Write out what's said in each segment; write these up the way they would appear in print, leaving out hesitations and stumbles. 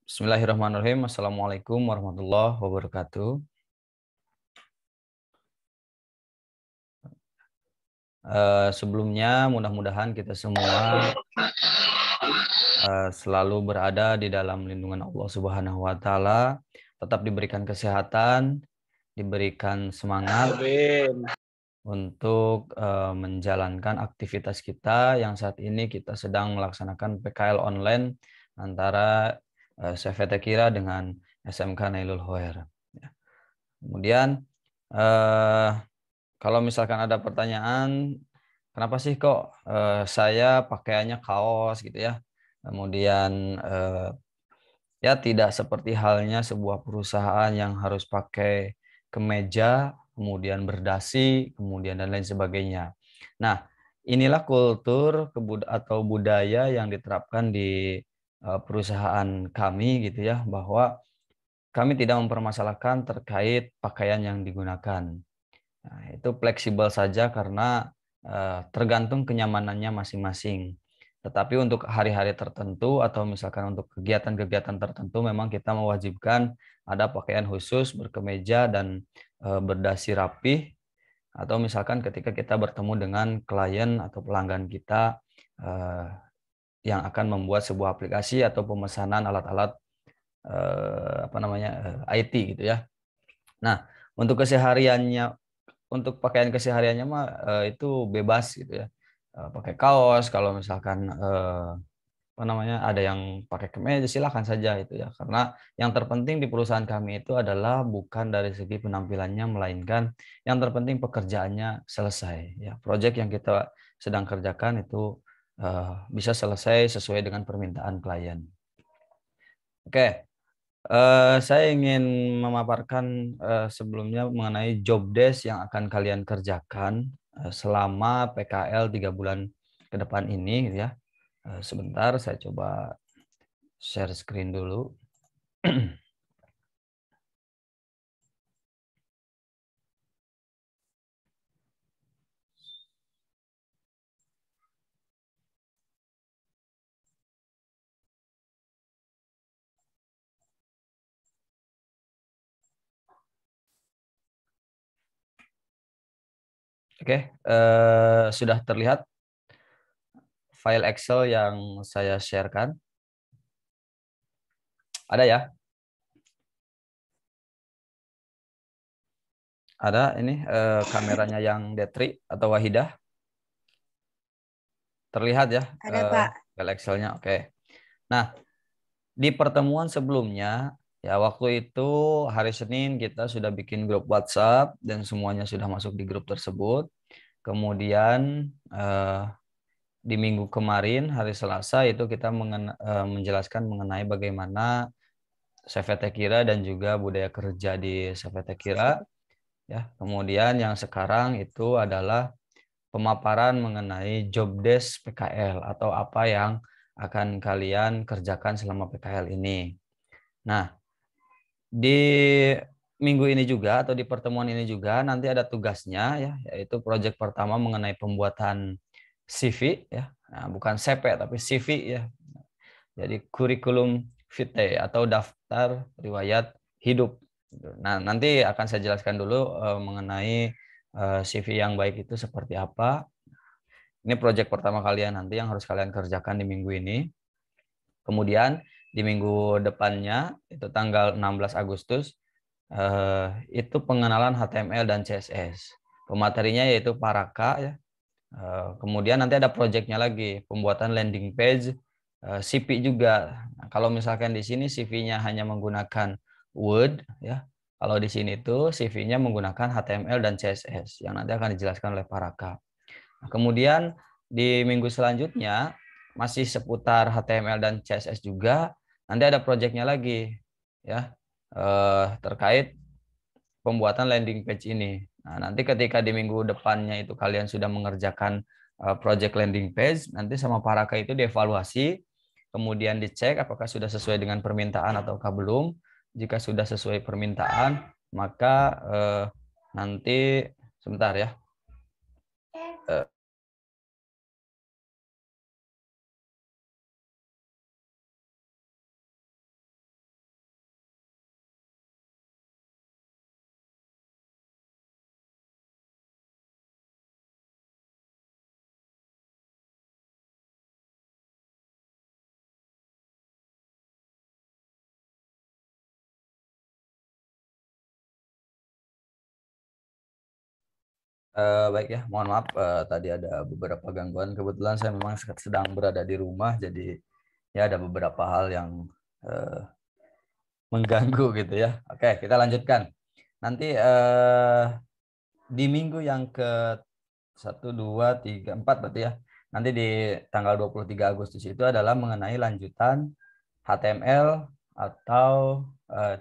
Bismillahirrahmanirrahim. Assalamualaikum warahmatullahi wabarakatuh. Sebelumnya mudah-mudahan kita semua selalu berada di dalam lindungan Allah Subhanahu wa taala, tetap diberikan kesehatan, diberikan semangat Amin. untuk menjalankan aktivitas kita yang saat ini kita sedang melaksanakan PKL online antara CV Tekira dengan SMK Nailul Hoer. Ya. Kemudian kalau misalkan ada pertanyaan, kenapa sih kok saya pakaiannya kaos gitu ya? Kemudian ya tidak seperti halnya sebuah perusahaan yang harus pakai kemeja, kemudian berdasi, kemudian dan lain sebagainya. Nah, inilah kultur atau budaya yang diterapkan di perusahaan kami gitu ya, bahwa kami tidak mempermasalahkan terkait pakaian yang digunakan. Nah, itu fleksibel saja karena tergantung kenyamanannya masing-masing. Tetapi untuk hari-hari tertentu atau misalkan untuk kegiatan-kegiatan tertentu memang kita mewajibkan ada pakaian khusus berkemeja dan berdasi rapih, atau misalkan ketika kita bertemu dengan klien atau pelanggan kita eh, yang akan membuat sebuah aplikasi atau pemesanan alat-alat IT gitu ya. Nah, untuk kesehariannya, untuk pakaian kesehariannya mah itu bebas gitu ya. Pakai kaos, kalau misalkan ada yang pakai kemeja silahkan saja itu ya. Karena yang terpenting di perusahaan kami itu adalah bukan dari segi penampilannya, melainkan yang terpenting pekerjaannya selesai ya. Proyek yang kita sedang kerjakan itu bisa selesai sesuai dengan permintaan klien. Oke. Saya ingin memaparkan sebelumnya mengenai job desk yang akan kalian kerjakan selama PKL 3 bulan ke depan ini gitu ya. Sebentar saya coba share screen dulu. Oke, sudah terlihat file Excel yang saya sharekan? Ada ya? Ada ini kameranya yang Detri atau Wahidah? Terlihat ya Ada, Pak. file Excel-nya? Oke. Nah, di pertemuan sebelumnya, ya waktu itu hari Senin kita sudah bikin grup WhatsApp dan semuanya sudah masuk di grup tersebut. Kemudian di minggu kemarin hari Selasa itu kita menjelaskan mengenai bagaimana CV Tekira dan juga budaya kerja di CV Tekira. Ya, kemudian yang sekarang itu adalah pemaparan mengenai job desk PKL atau apa yang akan kalian kerjakan selama PKL ini. Nah, di minggu ini juga atau di pertemuan ini juga nanti ada tugasnya ya, yaitu proyek pertama mengenai pembuatan CV ya. Nah, bukan CP tapi CV ya. Jadi kurikulum vitae atau daftar riwayat hidup. Nah, nanti akan saya jelaskan dulu mengenai CV yang baik itu seperti apa. Ini proyek pertama kalian nanti yang harus kalian kerjakan di minggu ini. Kemudian di minggu depannya itu tanggal 16 Agustus itu pengenalan HTML dan CSS. Pematerinya yaitu Paraka ya. Kemudian nanti ada proyeknya lagi, pembuatan landing page, CV juga. Nah, kalau misalkan di sini CV-nya hanya menggunakan Word ya. Kalau di sini tuh CV-nya menggunakan HTML dan CSS yang nanti akan dijelaskan oleh Paraka. Nah, kemudian di minggu selanjutnya masih seputar HTML dan CSS juga. Nanti ada proyeknya lagi ya terkait pembuatan landing page ini. Nah, nanti ketika di minggu depannya itu kalian sudah mengerjakan project landing page, nanti sama Paraka itu dievaluasi, kemudian dicek apakah sudah sesuai dengan permintaan ataukah belum. Jika sudah sesuai permintaan, maka nanti sebentar ya. Baik ya, mohon maaf tadi ada beberapa gangguan. Kebetulan saya memang sedang berada di rumah, jadi ya ada beberapa hal yang eh, mengganggu gitu ya. Oke, kita lanjutkan. Nanti di minggu yang ke 1, 2, 3, 4 berarti ya. Nanti di tanggal 23 Agustus itu adalah mengenai lanjutan HTML atau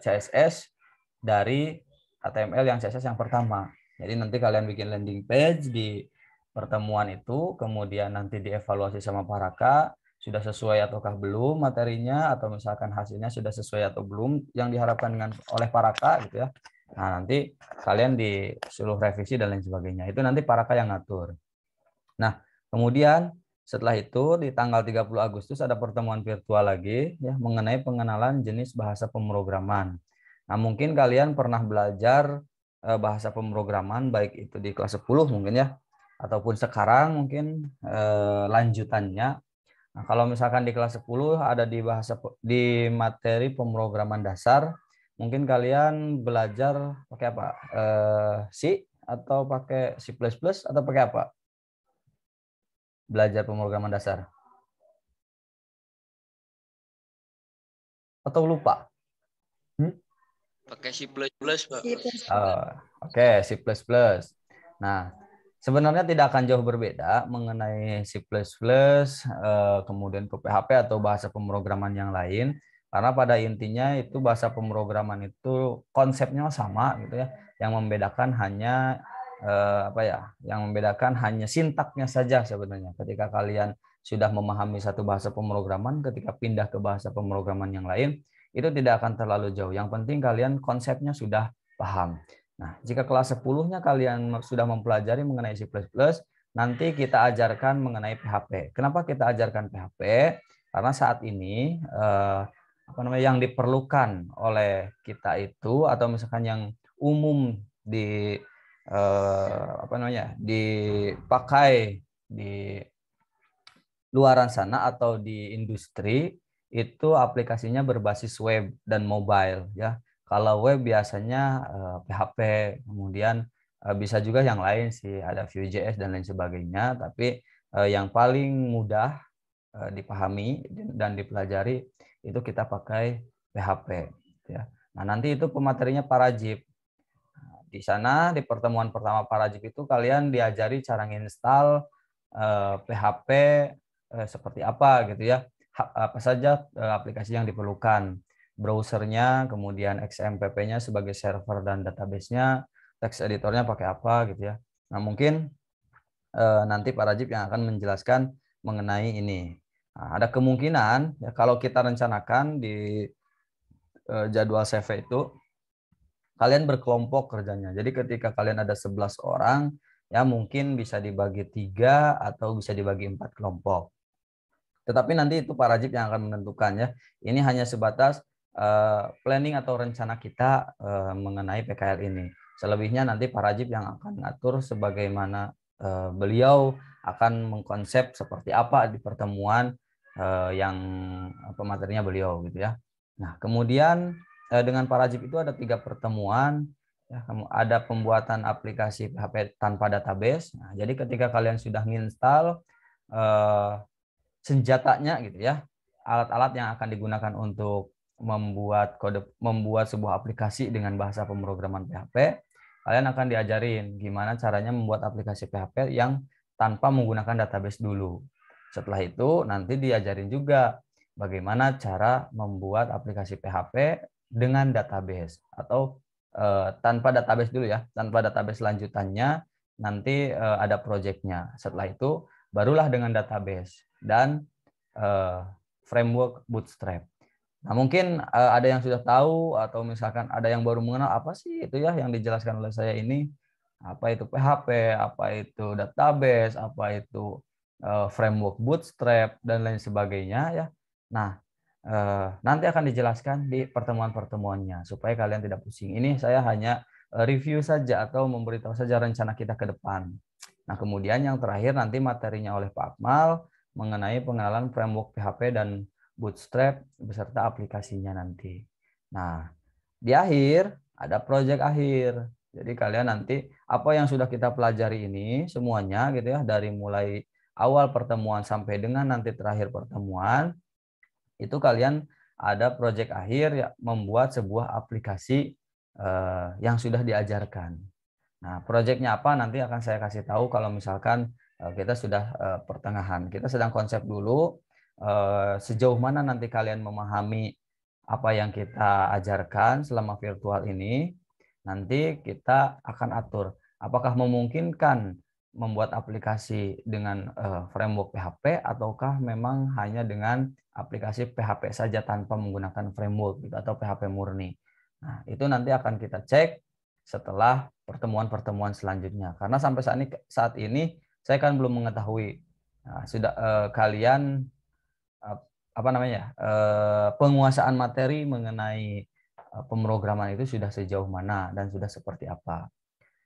CSS dari HTML yang CSS yang pertama. Jadi nanti kalian bikin landing page di pertemuan itu, kemudian nanti dievaluasi sama para kak, sudah sesuai ataukah belum materinya, atau misalkan hasilnya sudah sesuai atau belum yang diharapkan oleh para kak gitu ya. Nah, nanti kalian disuruh revisi dan lain sebagainya. Itu nanti para kak yang ngatur. Nah, kemudian setelah itu di tanggal 30 Agustus ada pertemuan virtual lagi ya mengenai pengenalan jenis bahasa pemrograman. Nah, mungkin kalian pernah belajar bahasa pemrograman baik itu di kelas 10 mungkin ya ataupun sekarang mungkin lanjutannya. Nah, kalau misalkan di kelas 10 ada di materi pemrograman dasar, mungkin kalian belajar pakai apa? C atau pakai C++ atau pakai apa? Belajar pemrograman dasar atau lupa? Hmm? Pakai C++, Pak. Oh, oke, C++. Nah, sebenarnya tidak akan jauh berbeda mengenai C++, kemudian ke PHP atau bahasa pemrograman yang lain, karena pada intinya itu bahasa pemrograman itu konsepnya sama gitu ya. Yang membedakan hanya apa ya? Yang membedakan hanya sintaknya saja sebenarnya. Ketika kalian sudah memahami satu bahasa pemrograman, ketika pindah ke bahasa pemrograman yang lain, itu tidak akan terlalu jauh. Yang penting kalian konsepnya sudah paham. Nah, jika kelas 10-nya kalian sudah mempelajari mengenai C++, nanti kita ajarkan mengenai PHP. Kenapa kita ajarkan PHP? Karena saat ini apa namanya yang diperlukan oleh kita itu atau misalkan yang umum di apa namanya dipakai di luaran sana atau di industri itu aplikasinya berbasis web dan mobile ya. Kalau web biasanya PHP, kemudian bisa juga yang lain sih, ada Vue.js dan lain sebagainya, tapi yang paling mudah dipahami dan dipelajari itu kita pakai PHP ya. Nah, nanti itu pematerinya Parajip. Di sana di pertemuan pertama Parajip itu kalian diajari cara nginstal PHP seperti apa gitu ya. Apa saja aplikasi yang diperlukan. Browsernya, kemudian XMPP-nya sebagai server dan database-nya, text editornya pakai apa gitu ya. Nah, mungkin nanti Parajip yang akan menjelaskan mengenai ini. Nah, ada kemungkinan ya kalau kita rencanakan di jadwal CV itu kalian berkelompok kerjanya. Jadi ketika kalian ada 11 orang, ya mungkin bisa dibagi 3 atau bisa dibagi 4 kelompok. Tetapi nanti itu Parajip yang akan menentukannya. Ini hanya sebatas planning atau rencana kita mengenai PKL ini. Selebihnya nanti Parajip yang akan ngatur sebagaimana beliau akan mengkonsep seperti apa di pertemuan yang materinya beliau gitu ya. Nah, kemudian dengan Parajip itu ada 3 pertemuan. Ya, ada pembuatan aplikasi PHP tanpa database. Nah, jadi ketika kalian sudah menginstal senjatanya gitu ya, alat-alat yang akan digunakan untuk membuat sebuah aplikasi dengan bahasa pemrograman PHP, kalian akan diajarin gimana caranya membuat aplikasi PHP yang tanpa menggunakan database dulu. Setelah itu nanti diajarin juga bagaimana cara membuat aplikasi PHP dengan database atau tanpa database dulu ya, tanpa database lanjutannya nanti ada projectnya. Setelah itu barulah dengan database dan framework Bootstrap. Nah, mungkin ada yang sudah tahu atau misalkan ada yang baru mengenal apa sih itu ya yang dijelaskan oleh saya ini. Apa itu PHP, apa itu database, apa itu framework Bootstrap dan lain sebagainya ya. Nah, nanti akan dijelaskan di pertemuan-pertemuannya supaya kalian tidak pusing. Ini saya hanya review saja atau memberitahu saja rencana kita ke depan. Nah, kemudian yang terakhir nanti materinya oleh Pak Akmal mengenai pengenalan framework PHP dan Bootstrap beserta aplikasinya nanti. Nah, di akhir ada proyek akhir. Jadi kalian nanti apa yang sudah kita pelajari ini semuanya gitu ya, dari mulai awal pertemuan sampai dengan nanti terakhir pertemuan, itu kalian ada proyek akhir ya, membuat sebuah aplikasi yang sudah diajarkan. Nah, proyeknya apa nanti akan saya kasih tahu kalau misalkan kita sudah pertengahan. Kita sedang konsep dulu sejauh mana nanti kalian memahami apa yang kita ajarkan selama virtual ini. Nanti kita akan atur apakah memungkinkan membuat aplikasi dengan framework PHP ataukah memang hanya dengan aplikasi PHP saja tanpa menggunakan framework gitu, atau PHP murni. Nah, itu nanti akan kita cek setelah pertemuan-pertemuan selanjutnya. Karena sampai saat ini saya kan belum mengetahui sudah kalian apa namanya penguasaan materi mengenai pemrograman itu sudah sejauh mana dan sudah seperti apa.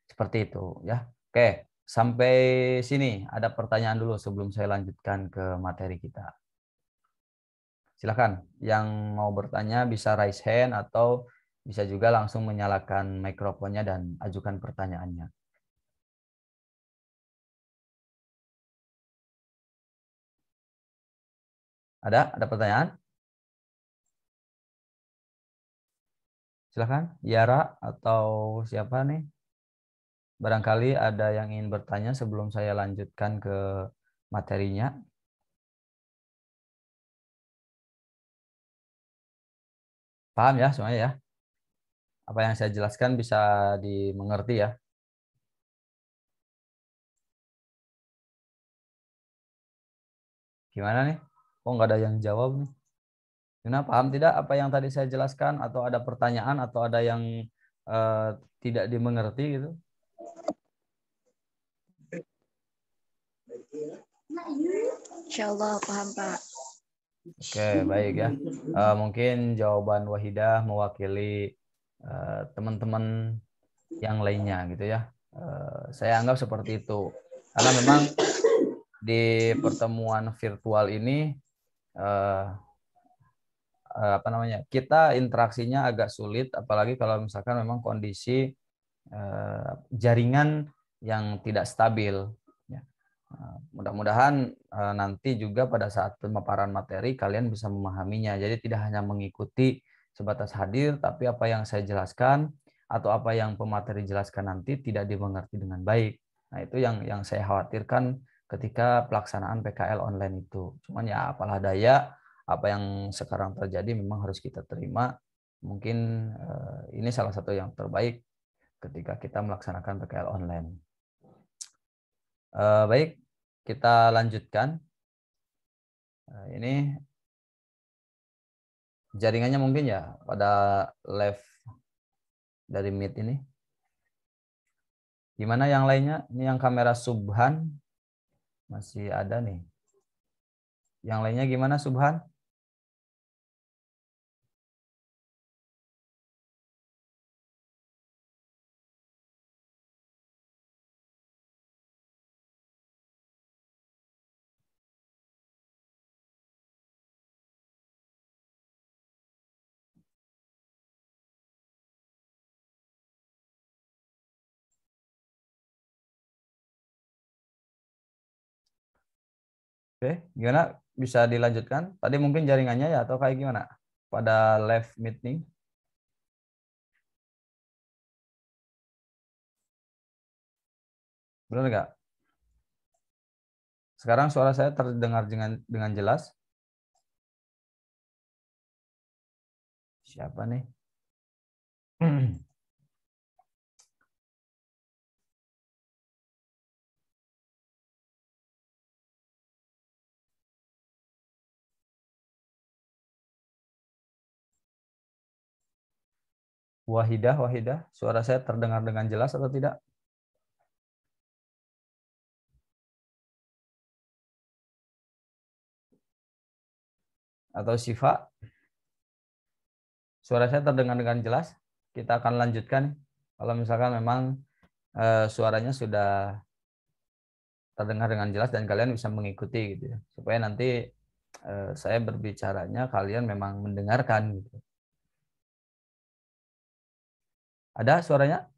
Seperti itu ya. Oke, sampai sini ada pertanyaan dulu sebelum saya lanjutkan ke materi kita. Silakan, yang mau bertanya bisa raise hand atau bisa juga langsung menyalakan mikrofonnya dan ajukan pertanyaannya. Ada pertanyaan? Silakan, Yara atau siapa nih? Barangkali ada yang ingin bertanya sebelum saya lanjutkan ke materinya. Paham ya semuanya ya? Apa yang saya jelaskan bisa dimengerti ya? Gimana nih? Kok nggak ada yang jawab nih? Gimana, paham tidak apa yang tadi saya jelaskan? Atau ada pertanyaan atau ada yang eh, tidak dimengerti gitu? Insya Allah paham Pak. Oke, baik ya. Mungkin jawaban Wahidah mewakili teman-teman yang lainnya gitu ya. Saya anggap seperti itu. Karena memang di pertemuan virtual ini eh, apa namanya? Kita interaksinya agak sulit apalagi kalau misalkan memang kondisi jaringan yang tidak stabil ya. Mudah-mudahan nanti juga pada saat pemaparan materi kalian bisa memahaminya. Jadi tidak hanya mengikuti sebatas hadir, tapi apa yang saya jelaskan atau apa yang pemateri jelaskan nanti tidak dimengerti dengan baik. Nah, itu yang saya khawatirkan ketika pelaksanaan PKL online itu. Cuman ya apalah daya, apa yang sekarang terjadi memang harus kita terima. Mungkin ini salah satu yang terbaik ketika kita melaksanakan PKL online. Baik, kita lanjutkan. Ini jaringannya mungkin ya pada live dari Meet ini. Gimana yang lainnya? Ini yang kamera Subhan masih ada nih. Yang lainnya gimana Subhan? Oke, gimana? Bisa dilanjutkan? Tadi mungkin jaringannya ya atau kayak gimana? Pada live meeting? Benar nggak? Sekarang suara saya terdengar dengan jelas. Siapa nih? Wahidah, suara saya terdengar dengan jelas atau tidak? Atau Siva, suara saya terdengar dengan jelas? Kita akan lanjutkan. Kalau misalkan memang suaranya sudah terdengar dengan jelas dan kalian bisa mengikuti gitu ya. Supaya nanti saya berbicaranya kalian memang mendengarkan gitu. Ada suaranya?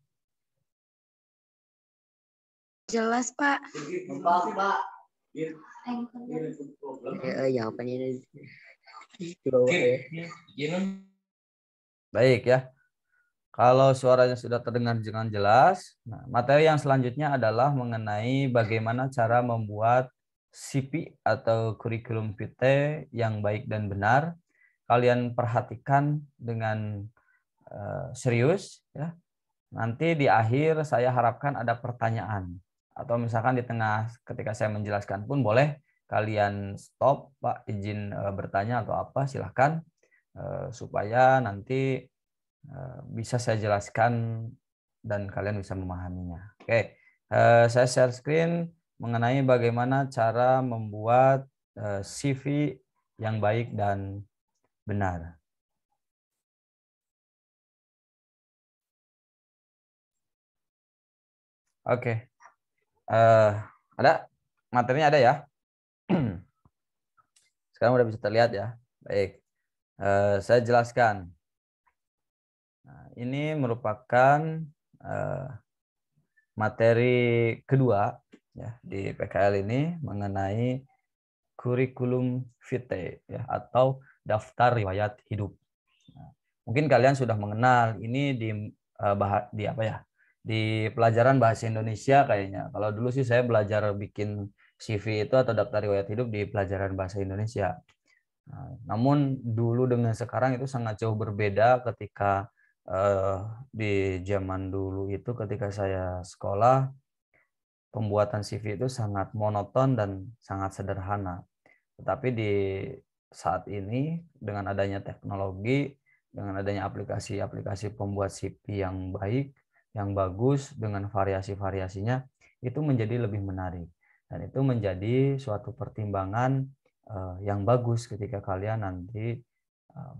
Jelas, Pak. Jawabannya Baik ya. Kalau suaranya sudah terdengar dengan jelas, nah, materi yang selanjutnya adalah mengenai bagaimana cara membuat CV atau kurikulum vitae yang baik dan benar. Kalian perhatikan dengan serius ya. Nanti di akhir saya harapkan ada pertanyaan atau misalkan di tengah ketika saya menjelaskan pun boleh kalian stop, Pak, izin bertanya atau apa, silahkan supaya nanti bisa saya jelaskan dan kalian bisa memahaminya. Oke, saya share screen mengenai bagaimana cara membuat CV yang baik dan benar. Oke, ada materinya ada ya. Sekarang udah bisa terlihat ya. Baik, saya jelaskan. Nah, ini merupakan materi kedua ya di PKL ini mengenai kurikulum vitae ya atau daftar riwayat hidup. Nah, mungkin kalian sudah mengenal ini di apa ya? Di pelajaran bahasa Indonesia kayaknya. Kalau dulu sih saya belajar bikin CV itu atau daftar riwayat hidup di pelajaran bahasa Indonesia. Nah, namun dulu dengan sekarang itu sangat jauh berbeda ketika di zaman dulu itu ketika saya sekolah pembuatan CV itu sangat monoton dan sangat sederhana. Tetapi di saat ini dengan adanya teknologi, dengan adanya aplikasi-aplikasi pembuat CV yang baik, yang bagus dengan variasi-variasinya itu menjadi lebih menarik. Dan itu menjadi suatu pertimbangan yang bagus ketika kalian nanti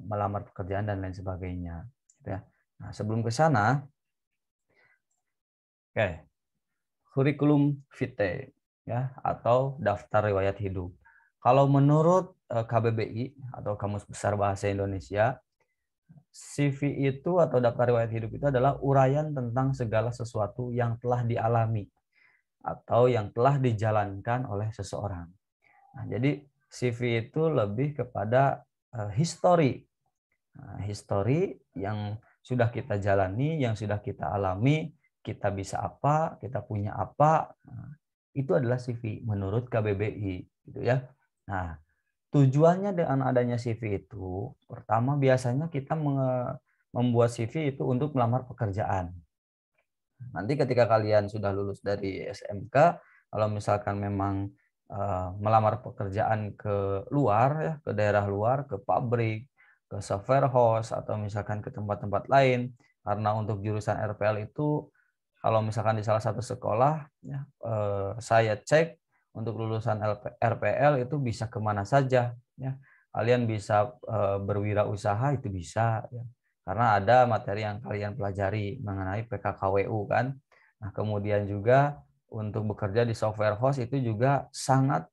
melamar pekerjaan dan lain sebagainya. Ya. Nah, sebelum ke sana, oke, kurikulum vitae ya atau daftar riwayat hidup. Kalau menurut KBBI atau Kamus Besar Bahasa Indonesia, CV itu atau daftar riwayat hidup itu adalah uraian tentang segala sesuatu yang telah dialami atau yang telah dijalankan oleh seseorang. Nah, jadi CV itu lebih kepada history. Nah, history yang sudah kita jalani, yang sudah kita alami, kita bisa apa, kita punya apa. Nah, itu adalah CV menurut KBBI gitu ya. Nah, tujuannya dengan adanya CV itu, pertama biasanya kita membuat CV itu untuk melamar pekerjaan. Nanti ketika kalian sudah lulus dari SMK, kalau misalkan memang melamar pekerjaan ke luar ya, ke daerah luar, ke pabrik, ke software house atau misalkan ke tempat-tempat lain, karena untuk jurusan RPL itu kalau misalkan di salah satu sekolah ya, saya cek untuk lulusan RPL itu bisa kemana saja ya. Kalian bisa berwirausaha itu bisa ya. Karena ada materi yang kalian pelajari mengenai PKKWU kan. Nah, kemudian juga untuk bekerja di software house itu juga sangat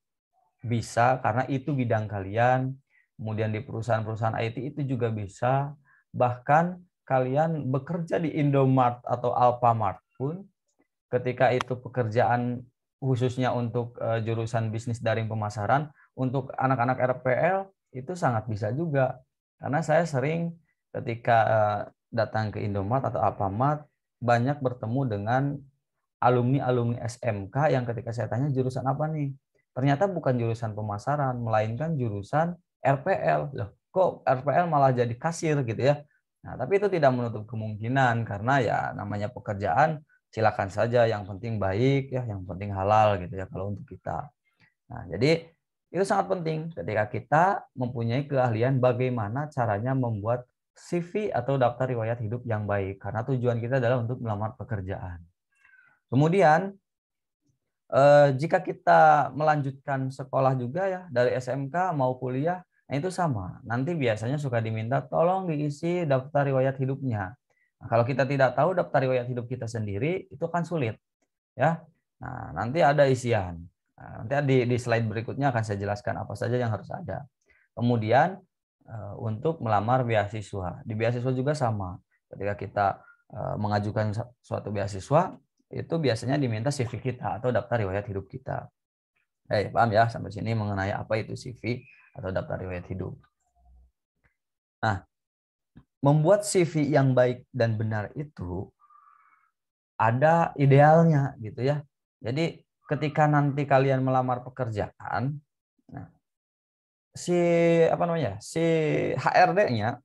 bisa karena itu bidang kalian. Kemudian di perusahaan-perusahaan IT itu juga bisa. Bahkan kalian bekerja di Indomart atau Alfamart pun ketika itu pekerjaan khususnya untuk jurusan bisnis daring pemasaran untuk anak-anak RPL itu sangat bisa juga. Karena saya sering ketika datang ke Indomart atau Alfamart banyak bertemu dengan alumni-alumni SMK yang ketika saya tanya jurusan apa nih, ternyata bukan jurusan pemasaran melainkan jurusan RPL. Loh, kok RPL malah jadi kasir gitu ya. Nah, tapi itu tidak menutup kemungkinan karena ya namanya pekerjaan silakan saja yang penting baik ya, yang penting halal gitu ya kalau untuk kita. Nah, jadi itu sangat penting ketika kita mempunyai keahlian bagaimana caranya membuat CV atau daftar riwayat hidup yang baik karena tujuan kita adalah untuk melamar pekerjaan. Kemudian jika kita melanjutkan sekolah juga ya dari SMK mau kuliah, nah itu sama. Nanti biasanya suka diminta tolong diisi daftar riwayat hidupnya. Nah, kalau kita tidak tahu daftar riwayat hidup kita sendiri itu kan sulit ya. Nah, nanti ada isian. Nah, nanti di slide berikutnya akan saya jelaskan apa saja yang harus ada. Kemudian untuk melamar beasiswa. Di beasiswa juga sama. Ketika kita mengajukan suatu beasiswa, itu biasanya diminta CV kita atau daftar riwayat hidup kita. Paham ya sampai sini mengenai apa itu CV atau daftar riwayat hidup. Nah, membuat CV yang baik dan benar itu ada idealnya gitu ya. Jadi ketika nanti kalian melamar pekerjaan, nah, si HRD-nya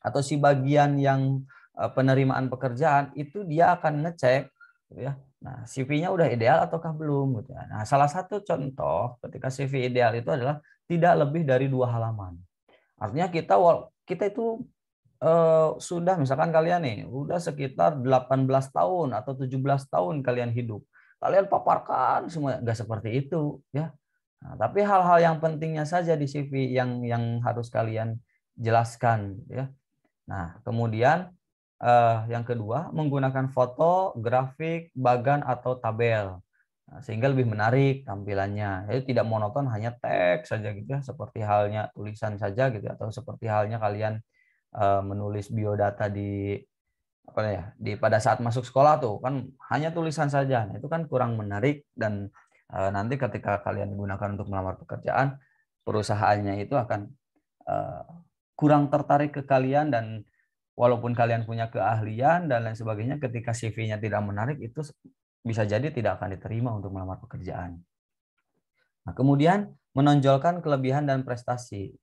atau si bagian yang penerimaan pekerjaan itu dia akan ngecek gitu ya. Nah, CV-nya udah ideal ataukah belum gitu ya. Nah, salah satu contoh ketika CV ideal itu adalah tidak lebih dari 2 halaman. Artinya kita itu sudah misalkan kalian nih udah sekitar 18 tahun atau 17 tahun kalian hidup. Kalian paparkan semua, nggak seperti itu ya. Nah, tapi hal-hal yang pentingnya saja di CV yang harus kalian jelaskan ya. Nah, kemudian yang kedua menggunakan foto, grafik, bagan atau tabel. Nah, sehingga lebih menarik tampilannya. Jadi tidak monoton hanya teks saja gitu ya, seperti halnya tulisan saja gitu atau seperti halnya kalian menulis biodata di pada saat masuk sekolah tuh kan hanya tulisan saja. Nah, itu kan kurang menarik dan nanti ketika kalian gunakan untuk melamar pekerjaan, perusahaannya itu akan kurang tertarik ke kalian dan walaupun kalian punya keahlian dan lain sebagainya, ketika CV-nya tidak menarik itu bisa jadi tidak akan diterima untuk melamar pekerjaan. Nah, kemudian menonjolkan kelebihan dan prestasi.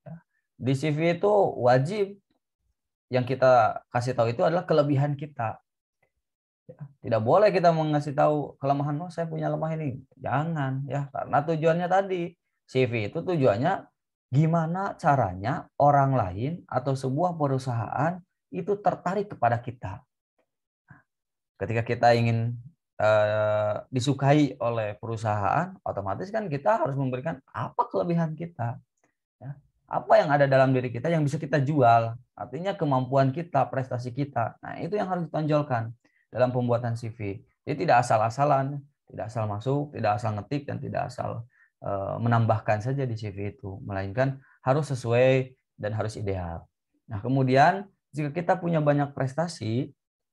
Di CV itu wajib yang kita kasih tahu itu adalah kelebihan kita. Tidak boleh kita mengasih tahu kelemahan, oh saya punya lemah ini. Jangan ya, karena tujuannya tadi CV itu tujuannya gimana caranya orang lain atau sebuah perusahaan itu tertarik kepada kita. Ketika kita ingin disukai oleh perusahaan, otomatis kan kita harus memberikan apa kelebihan kita. Ya. Apa yang ada dalam diri kita yang bisa kita jual. Artinya kemampuan kita, prestasi kita. Nah, itu yang harus ditonjolkan dalam pembuatan CV. Jadi tidak asal-asalan, tidak asal masuk, tidak asal ngetik, dan tidak asal menambahkan saja di CV itu. Melainkan harus sesuai dan harus ideal. Nah, kemudian jika kita punya banyak prestasi,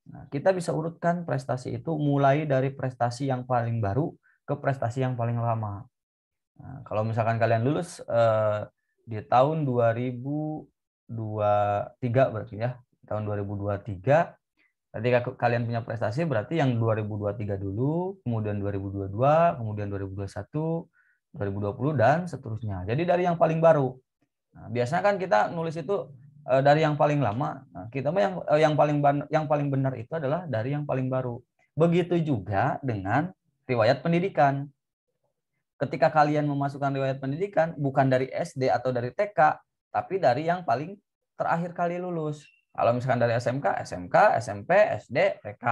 nah, kita bisa urutkan prestasi itu mulai dari prestasi yang paling baru ke prestasi yang paling lama. Nah, kalau misalkan kalian lulus di tahun 2023 berarti ya, tahun 2023, ketika kalian punya prestasi berarti yang 2023 dulu, kemudian 2022, kemudian 2021, 2020 dan seterusnya. Jadi dari yang paling baru. Nah, biasanya kan kita nulis itu dari yang paling lama. Nah, kita mah yang paling benar itu adalah dari yang paling baru. Begitu juga dengan riwayat pendidikan. Ketika kalian memasukkan riwayat pendidikan bukan dari SD atau dari TK, tapi dari yang paling terakhir kali lulus. Kalau misalkan dari SMK, SMP, SD, TK.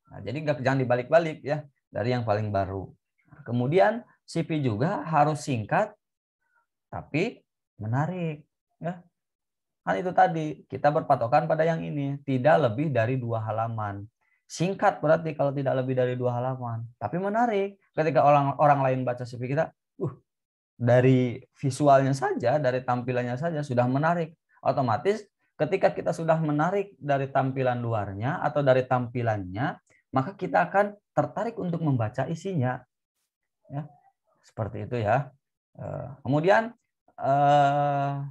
Nah, jadi jangan dibalik-balik ya, dari yang paling baru. Nah, kemudian CV juga harus singkat tapi menarik ya. Kan itu tadi kita berpatokan pada yang ini, tidak lebih dari 2 halaman. Singkat berarti kalau tidak lebih dari 2 halaman, tapi menarik. Ketika orang lain baca CV kita, dari visualnya saja, dari tampilannya saja sudah menarik. Otomatis ketika kita sudah menarik dari tampilan luarnya atau dari tampilannya, maka kita akan tertarik untuk membaca isinya. Ya, seperti itu ya. Kemudian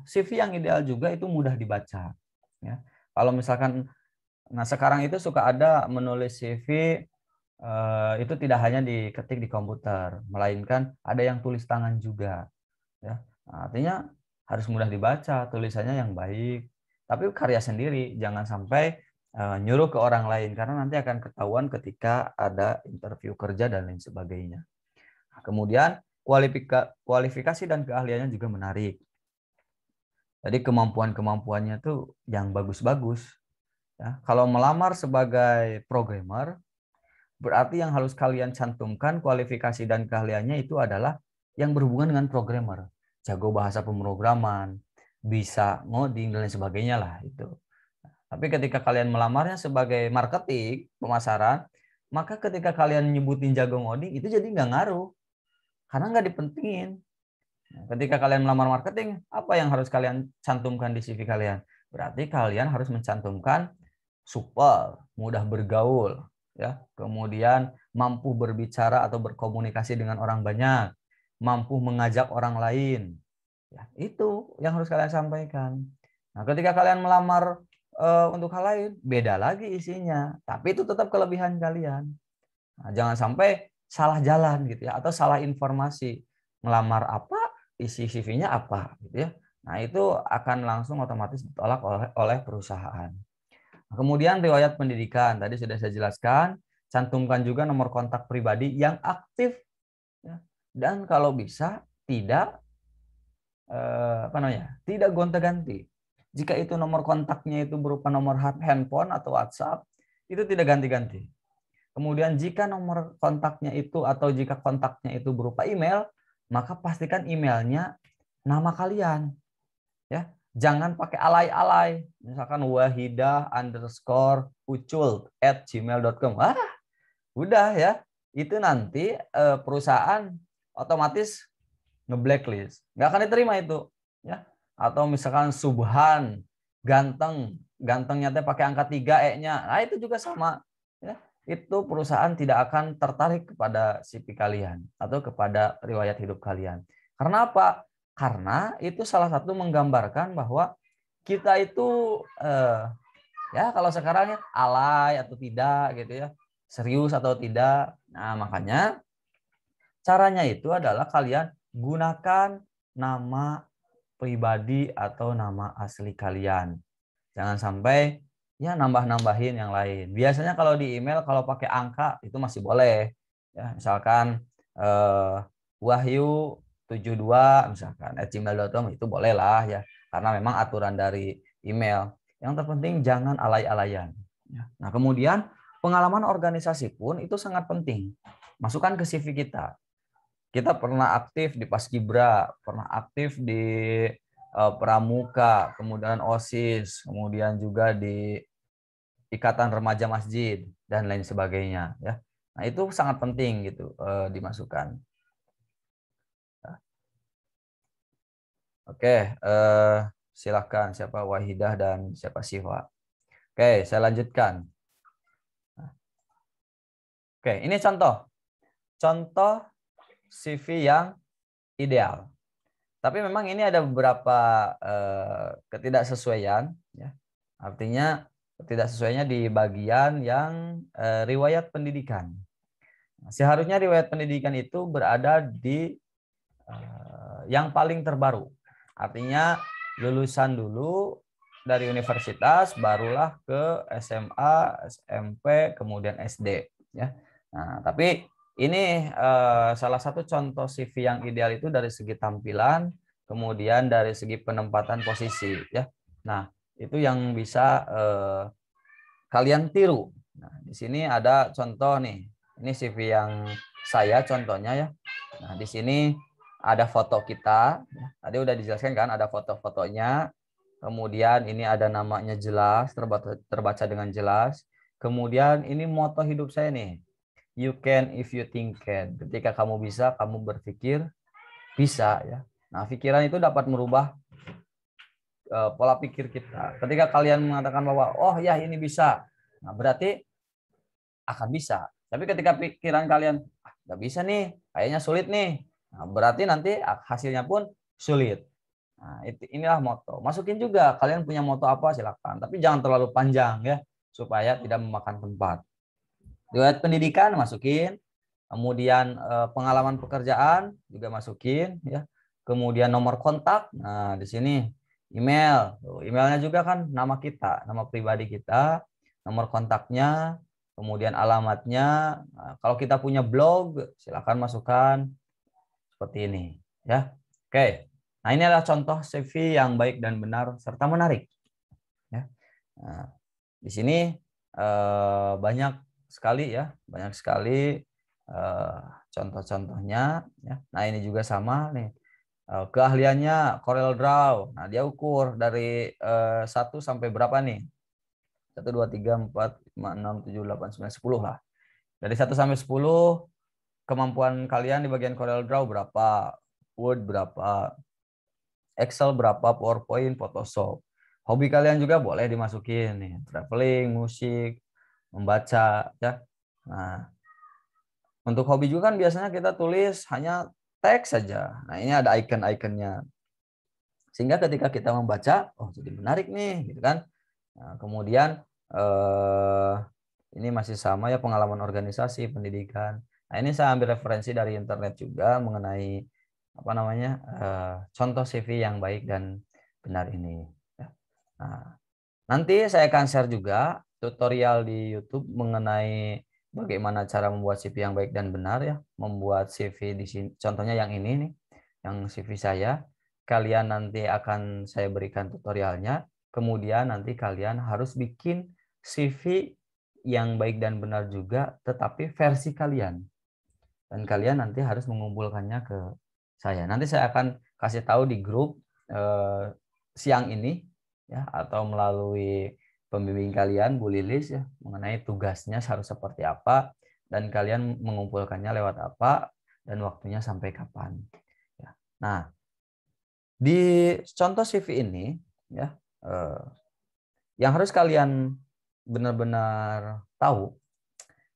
CV yang ideal juga itu mudah dibaca. Ya. Kalau misalkan, nah sekarang itu suka ada menulis CV itu tidak hanya diketik di komputer, melainkan ada yang tulis tangan juga. Ya. Nah, artinya harus mudah dibaca, tulisannya yang baik, tapi karya sendiri, jangan sampai nyuruh ke orang lain karena nanti akan ketahuan ketika ada interview kerja dan lain sebagainya. Nah, kemudian kualifikasi dan keahliannya juga menarik. Jadi kemampuan-kemampuannya tuh yang bagus-bagus. Ya. Kalau melamar sebagai programmer, berarti yang harus kalian cantumkan kualifikasi dan keahliannya itu adalah yang berhubungan dengan programmer. Jago bahasa pemrograman, bisa ngoding dan lain sebagainya lah itu. Tapi ketika kalian melamarnya sebagai marketing, pemasaran, maka ketika kalian nyebutin jago ngoding itu jadi nggak ngaruh. Karena nggak dipentingin. Ketika kalian melamar marketing, apa yang harus kalian cantumkan di CV kalian? Berarti kalian harus mencantumkan supel, mudah bergaul, ya. Kemudian mampu berbicara atau berkomunikasi dengan orang banyak, mampu mengajak orang lain. Ya, itu yang harus kalian sampaikan. Nah, ketika kalian melamar untuk hal lain, beda lagi isinya, tapi itu tetap kelebihan kalian. Nah, jangan sampai salah jalan gitu ya, atau salah informasi. Melamar apa, isi CV-nya apa gitu ya. Nah, itu akan langsung otomatis ditolak oleh perusahaan. Nah, kemudian riwayat pendidikan, tadi sudah saya jelaskan, cantumkan juga nomor kontak pribadi yang aktif ya. Dan kalau bisa tidak tidak gonta-ganti. Jika itu nomor kontaknya itu berupa nomor handphone atau WhatsApp, itu tidak ganti-ganti. Kemudian jika nomor kontaknya itu atau jika kontaknya itu berupa email, maka pastikan emailnya nama kalian. Ya, jangan pakai alay-alay. Misalkan wahidah_ucul@gmail.com. Udah ya. Itu nanti perusahaan otomatis nge-blacklist. Nggak akan diterima itu. Ya. Atau misalkan Subhan, gantengnya teh pakai angka 3 E-nya. Nah, itu juga sama. Ya. Itu perusahaan tidak akan tertarik kepada CV kalian atau kepada riwayat hidup kalian. Karena apa? Karena itu salah satu menggambarkan bahwa kita itu ya kalau sekarang ya alay atau tidak gitu ya, serius atau tidak. Nah, makanya caranya itu adalah kalian gunakan nama pribadi atau nama asli kalian. Jangan sampai ya nambah-nambahin yang lain. Biasanya kalau di email kalau pakai angka itu masih boleh. Ya, misalkan Wahyu 72 misalkan @gmail.com itu boleh lah ya. Karena memang aturan dari email. Yang terpenting jangan alay-alayan. Nah, kemudian pengalaman organisasi pun itu sangat penting. Masukkan ke CV kita. Kita pernah aktif di Paskibra, pernah aktif di Pramuka, kemudian OSIS, kemudian juga di Ikatan Remaja Masjid dan lain sebagainya ya. Nah, itu sangat penting gitu dimasukkan. Oke, silakan siapa Wahidah dan siapa Siva. Oke, saya lanjutkan. Oke, ini contoh CV yang ideal. Tapi memang ini ada beberapa ketidaksesuaian. Ya. Artinya ketidaksesuaiannya di bagian yang riwayat pendidikan. Seharusnya riwayat pendidikan itu berada di yang paling terbaru. Artinya lulusan dulu dari universitas, barulah ke SMA, SMP, kemudian SD. Ya. Nah, tapi ini salah satu contoh CV yang ideal itu dari segi tampilan, kemudian dari segi penempatan posisi. Ya. Nah, itu yang bisa kalian tiru. Nah, di sini ada contoh nih. Ini CV yang saya contohnya ya. Nah, di sini ada foto kita. Tadi udah dijelaskan kan, ada foto-fotonya. Kemudian ini ada namanya jelas, terbaca dengan jelas. Kemudian ini moto hidup saya nih. You can if you think can. Ketika kamu bisa, kamu berpikir bisa ya. Nah, pikiran itu dapat merubah pola pikir kita. Ketika kalian mengatakan bahwa oh ya ini bisa, nah berarti akan bisa. Tapi ketika pikiran kalian nggak bisa nih, kayaknya sulit nih, nah, berarti nanti hasilnya pun sulit. Nah, inilah moto. Masukin juga kalian punya moto apa silakan, tapi jangan terlalu panjang ya supaya tidak memakan tempat. Riwayat pendidikan masukin, kemudian pengalaman pekerjaan juga masukin ya. Kemudian nomor kontak. Nah, di sini email. Emailnya juga kan nama kita, nama pribadi kita, nomor kontaknya, kemudian alamatnya. Nah, kalau kita punya blog, silakan masukkan seperti ini ya. Oke. Nah, ini adalah contoh CV yang baik dan benar serta menarik. Ya. Nah, di sini banyak sekali ya, banyak sekali contoh-contohnya. Ya. Nah, ini juga sama nih. Keahliannya Corel Draw. Nah, dia ukur dari 1 sampai berapa nih? 1, 2, 3, 4, 5, 6, 7, 8, 9, 10 lah. Dari 1 sampai 10, kemampuan kalian di bagian Corel Draw berapa? Word berapa? Excel berapa? PowerPoint, Photoshop. Hobi kalian juga boleh dimasukin nih. Traveling, musik, membaca, ya. Nah, untuk hobi juga kan biasanya kita tulis hanya teks saja. Nah, ini ada icon-iconnya. Sehingga ketika kita membaca, oh jadi menarik nih, gitu kan. Nah, kemudian ini masih sama ya, pengalaman organisasi, pendidikan. Nah, ini saya ambil referensi dari internet juga mengenai apa namanya contoh CV yang baik dan benar ini. Nah, nanti saya akan share juga tutorial di YouTube mengenai bagaimana cara membuat CV yang baik dan benar ya. Membuat CV di sini, contohnya yang ini nih, yang CV saya. Kalian nanti akan saya berikan tutorialnya. Kemudian nanti kalian harus bikin CV yang baik dan benar juga, tetapi versi kalian. Dan kalian nanti harus mengumpulkannya ke saya. Nanti saya akan kasih tahu di grup siang ini ya, atau melalui pembimbing kalian Bu Lilis ya, mengenai tugasnya harus seperti apa dan kalian mengumpulkannya lewat apa dan waktunya sampai kapan. Ya. Nah, di contoh CV ini ya, yang harus kalian benar-benar tahu,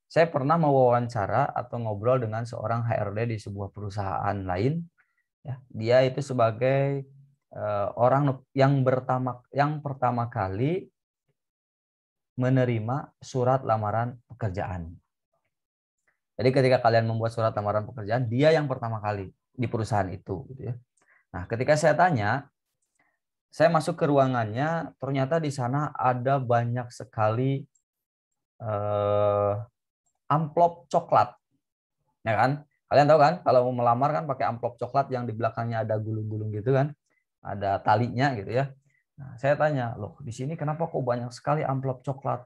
saya pernah mewawancara atau ngobrol dengan seorang HRD di sebuah perusahaan lain. Ya, dia itu sebagai orang yang pertama kali menerima surat lamaran pekerjaan. Jadi ketika kalian membuat surat lamaran pekerjaan, dia yang pertama kali di perusahaan itu, gitu ya. Nah, ketika saya tanya, saya masuk ke ruangannya, ternyata di sana ada banyak sekali amplop coklat, ya kan? Kalian tahu kan, kalau mau melamar kan pakai amplop coklat yang di belakangnya ada gulung-gulung gitu kan, ada talinya gitu ya. Nah, saya tanya, loh di sini kenapa kok banyak sekali amplop coklat?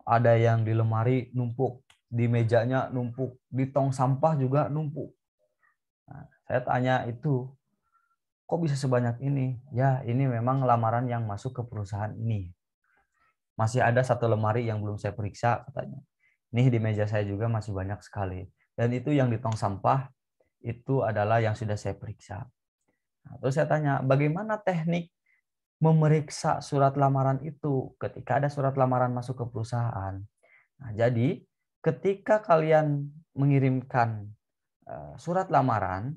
Ada yang di lemari numpuk, di mejanya numpuk, di tong sampah juga numpuk. Nah, saya tanya itu, kok bisa sebanyak ini? Ya, ini memang lamaran yang masuk ke perusahaan ini. Masih ada satu lemari yang belum saya periksa, katanya. Nih di meja saya juga masih banyak sekali. Dan itu yang di tong sampah, itu adalah yang sudah saya periksa. Nah, terus saya tanya, bagaimana teknik memeriksa surat lamaran itu ketika ada surat lamaran masuk ke perusahaan? Nah, jadi ketika kalian mengirimkan surat lamaran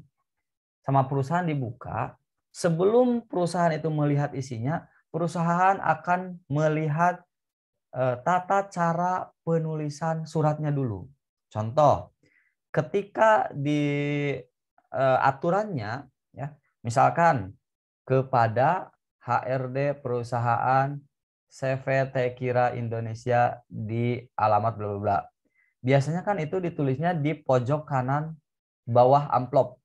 sama perusahaan dibuka, sebelum perusahaan itu melihat isinya, perusahaan akan melihat tata cara penulisan suratnya dulu. Contoh, ketika di aturannya, ya, misalkan kepada HRD perusahaan CVT Kira Indonesia di alamat bla bla bla. Biasanya kan itu ditulisnya di pojok kanan bawah amplop.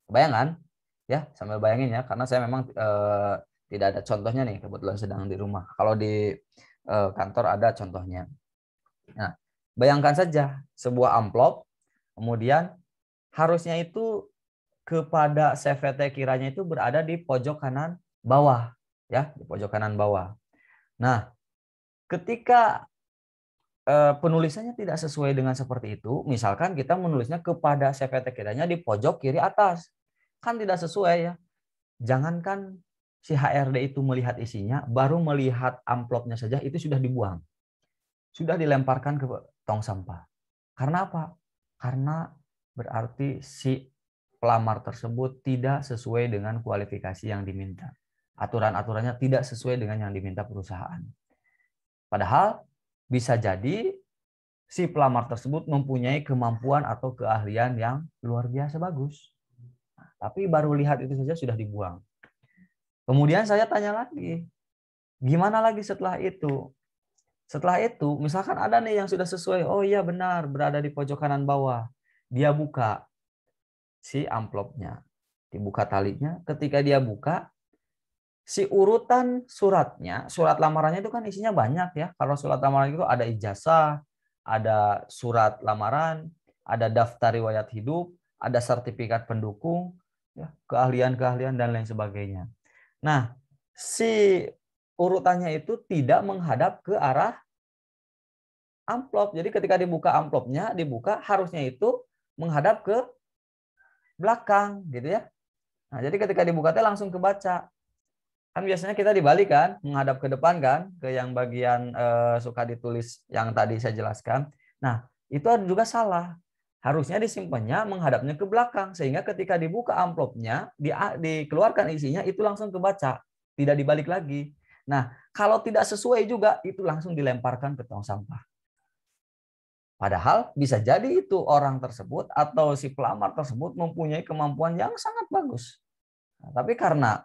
Bayangan? Ya, sambil bayangin ya, karena saya memang tidak ada contohnya nih, kebetulan sedang di rumah. Kalau di kantor ada contohnya. Nah, bayangkan saja sebuah amplop, kemudian harusnya itu kepada CVT kiranya itu berada di pojok kanan bawah, ya, di pojok kanan bawah. Nah, ketika penulisannya tidak sesuai dengan seperti itu, misalkan kita menulisnya kepada CVT kiranya di pojok kiri atas, kan tidak sesuai ya. Jangankan si HRD itu melihat isinya, baru melihat amplopnya saja itu sudah dibuang. Sudah dilemparkan ke tong sampah. Karena apa? Karena berarti si pelamar tersebut tidak sesuai dengan kualifikasi yang diminta. Aturan-aturannya tidak sesuai dengan yang diminta perusahaan. Padahal bisa jadi si pelamar tersebut mempunyai kemampuan atau keahlian yang luar biasa bagus. Tapi baru lihat itu saja sudah dibuang. Kemudian saya tanya lagi, gimana lagi setelah itu? Setelah itu, misalkan ada nih yang sudah sesuai, oh iya benar, berada di pojok kanan bawah. Dia buka si amplopnya, dibuka talinya. Ketika dia buka, si urutan suratnya, surat lamarannya itu kan isinya banyak ya. Kalau surat lamaran itu ada ijazah, ada surat lamaran, ada daftar riwayat hidup, ada sertifikat pendukung, ya, keahlian-keahlian dan lain sebagainya. Nah, si urutannya itu tidak menghadap ke arah amplop. Jadi ketika dibuka amplopnya, dibuka harusnya itu menghadap ke belakang gitu ya. Nah, jadi ketika dibuka langsung kebaca. Kan biasanya kita dibalik kan, menghadap ke depan kan, ke yang bagian suka ditulis yang tadi saya jelaskan. Nah, itu juga salah. Harusnya disimpannya menghadapnya ke belakang sehingga ketika dibuka amplopnya, dikeluarkan isinya itu langsung kebaca, tidak dibalik lagi. Nah, kalau tidak sesuai juga itu langsung dilemparkan ke tong sampah. Padahal bisa jadi itu orang tersebut atau si pelamar tersebut mempunyai kemampuan yang sangat bagus. Nah, tapi karena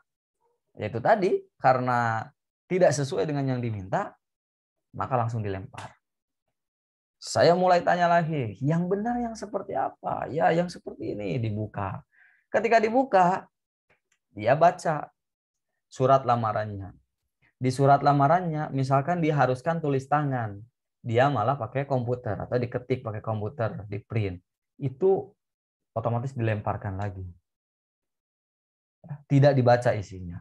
yaitu tadi, karena tidak sesuai dengan yang diminta, maka langsung dilempar. Saya mulai tanya lagi, yang benar yang seperti apa? Ya, yang seperti ini, dibuka. Ketika dibuka, dia baca surat lamarannya. Di surat lamarannya, misalkan diharuskan tulis tangan, dia malah pakai komputer atau diketik pakai komputer, di print. Itu otomatis dilemparkan lagi. Tidak dibaca isinya.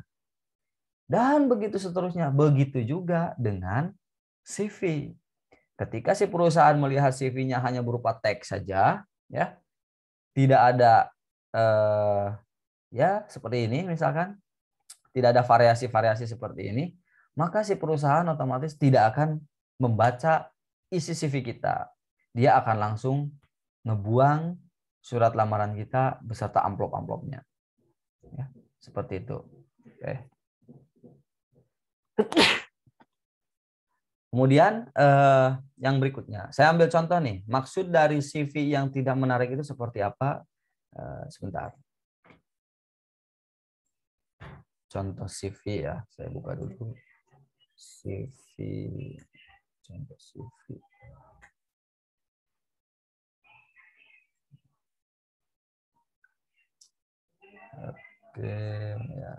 Dan begitu seterusnya. Begitu juga dengan CV. Ketika si perusahaan melihat CV-nya hanya berupa teks saja, ya, tidak ada ya seperti ini misalkan, tidak ada variasi-variasi seperti ini, maka si perusahaan otomatis tidak akan membaca isi CV kita. Dia akan langsung ngebuang surat lamaran kita beserta amplop-amplopnya. Ya, seperti itu. Oke. Kemudian yang berikutnya, saya ambil contoh nih. Maksud dari CV yang tidak menarik itu seperti apa? Sebentar. Contoh CV ya, saya buka dulu. CV, contoh CV. Oke, ya.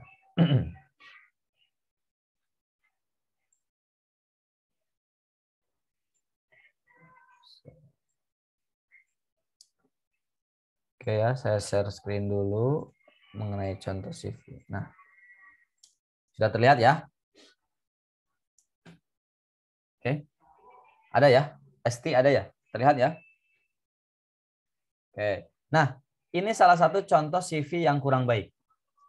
Oke ya, saya share screen dulu mengenai contoh CV. Nah, sudah terlihat ya? Oke, ada ya? ST ada ya? Terlihat ya? Oke, nah ini salah satu contoh CV yang kurang baik.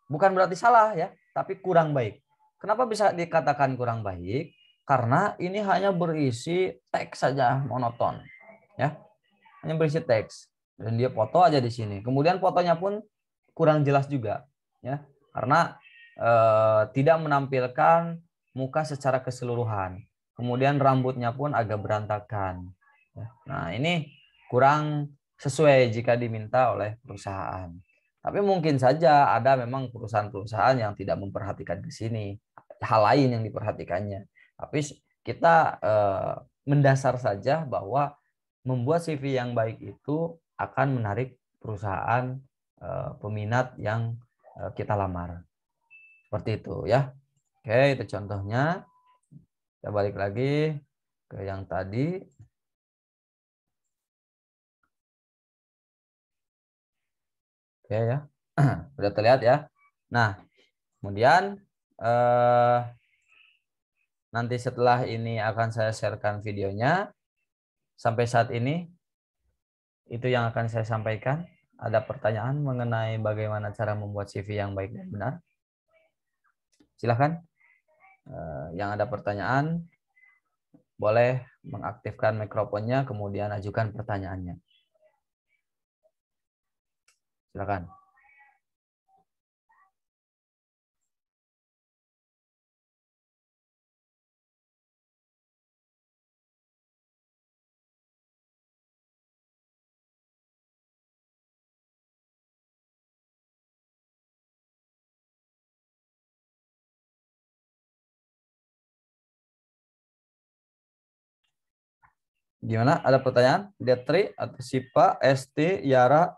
Bukan berarti salah ya, tapi kurang baik. Kenapa bisa dikatakan kurang baik? Karena ini hanya berisi teks saja monoton, ya, hanya berisi teks. Dan dia foto aja di sini. Kemudian fotonya pun kurang jelas juga, ya, karena tidak menampilkan muka secara keseluruhan. Kemudian rambutnya pun agak berantakan. Nah, ini kurang sesuai jika diminta oleh perusahaan. Tapi mungkin saja ada memang perusahaan-perusahaan yang tidak memperhatikan ke sini. Hal lain yang diperhatikannya. Tapi kita mendasar saja bahwa membuat CV yang baik itu akan menarik perusahaan peminat yang kita lamar. Seperti itu ya. Oke, itu contohnya. Kita balik lagi ke yang tadi. Oke ya. Sudah terlihat ya. Nah, kemudian nanti setelah ini akan saya sharekan videonya. Sampai saat ini itu yang akan saya sampaikan. Ada pertanyaan mengenai bagaimana cara membuat CV yang baik dan benar? Silakan. Yang ada pertanyaan boleh mengaktifkan mikrofonnya kemudian ajukan pertanyaannya. Silakan. Gimana? Ada pertanyaan? Detri atau Sipa, ST, Yara,